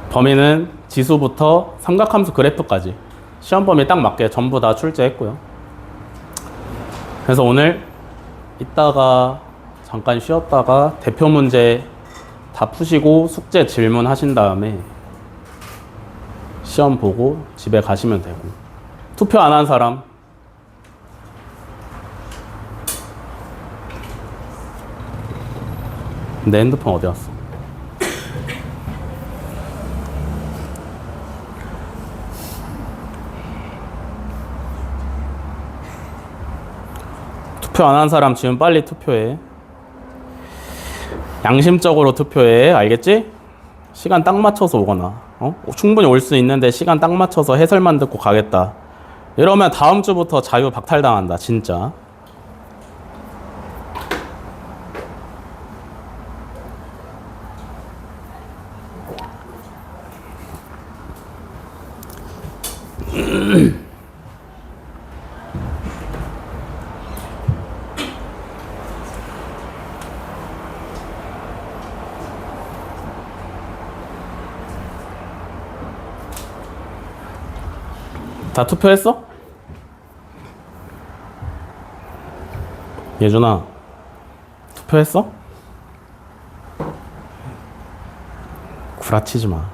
범위는 지수부터 삼각함수 그래프까지 시험 범위 딱 맞게 전부 다 출제했고요. 그래서 오늘 이따가 잠깐 쉬었다가 대표 문제 다 푸시고 숙제 질문하신 다음에 시험 보고 집에 가시면 되고, 투표 안 한 사람 내 핸드폰 어디 갔어? 투표 안 한 사람 지금 빨리 투표해. 양심적으로 투표해. 알겠지? 시간 딱 맞춰서 오거나. 충분히 올 수 있는데 시간 딱 맞춰서 해설만 듣고 가겠다. 이러면 다음 주부터 자유 박탈당한다. 진짜. 다 투표했어? 예준아, 투표했어? 구라치지 마.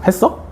했어?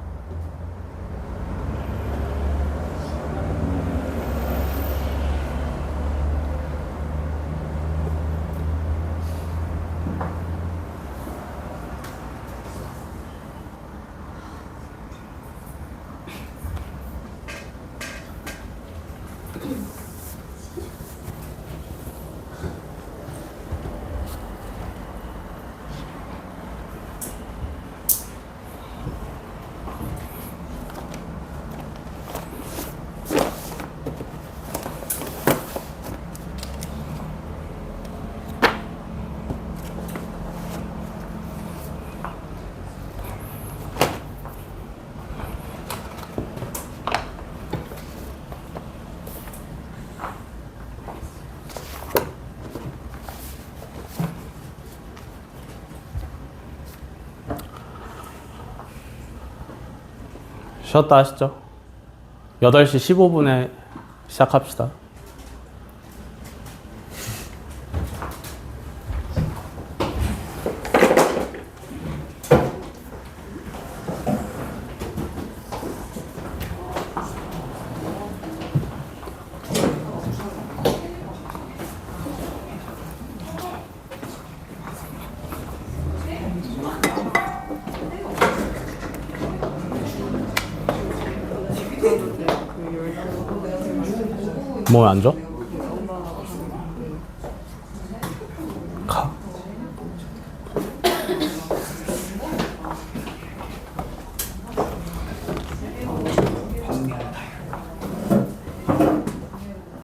쉬었다 하시죠. 8시 15분에 시작합시다. 뭐 안 줘?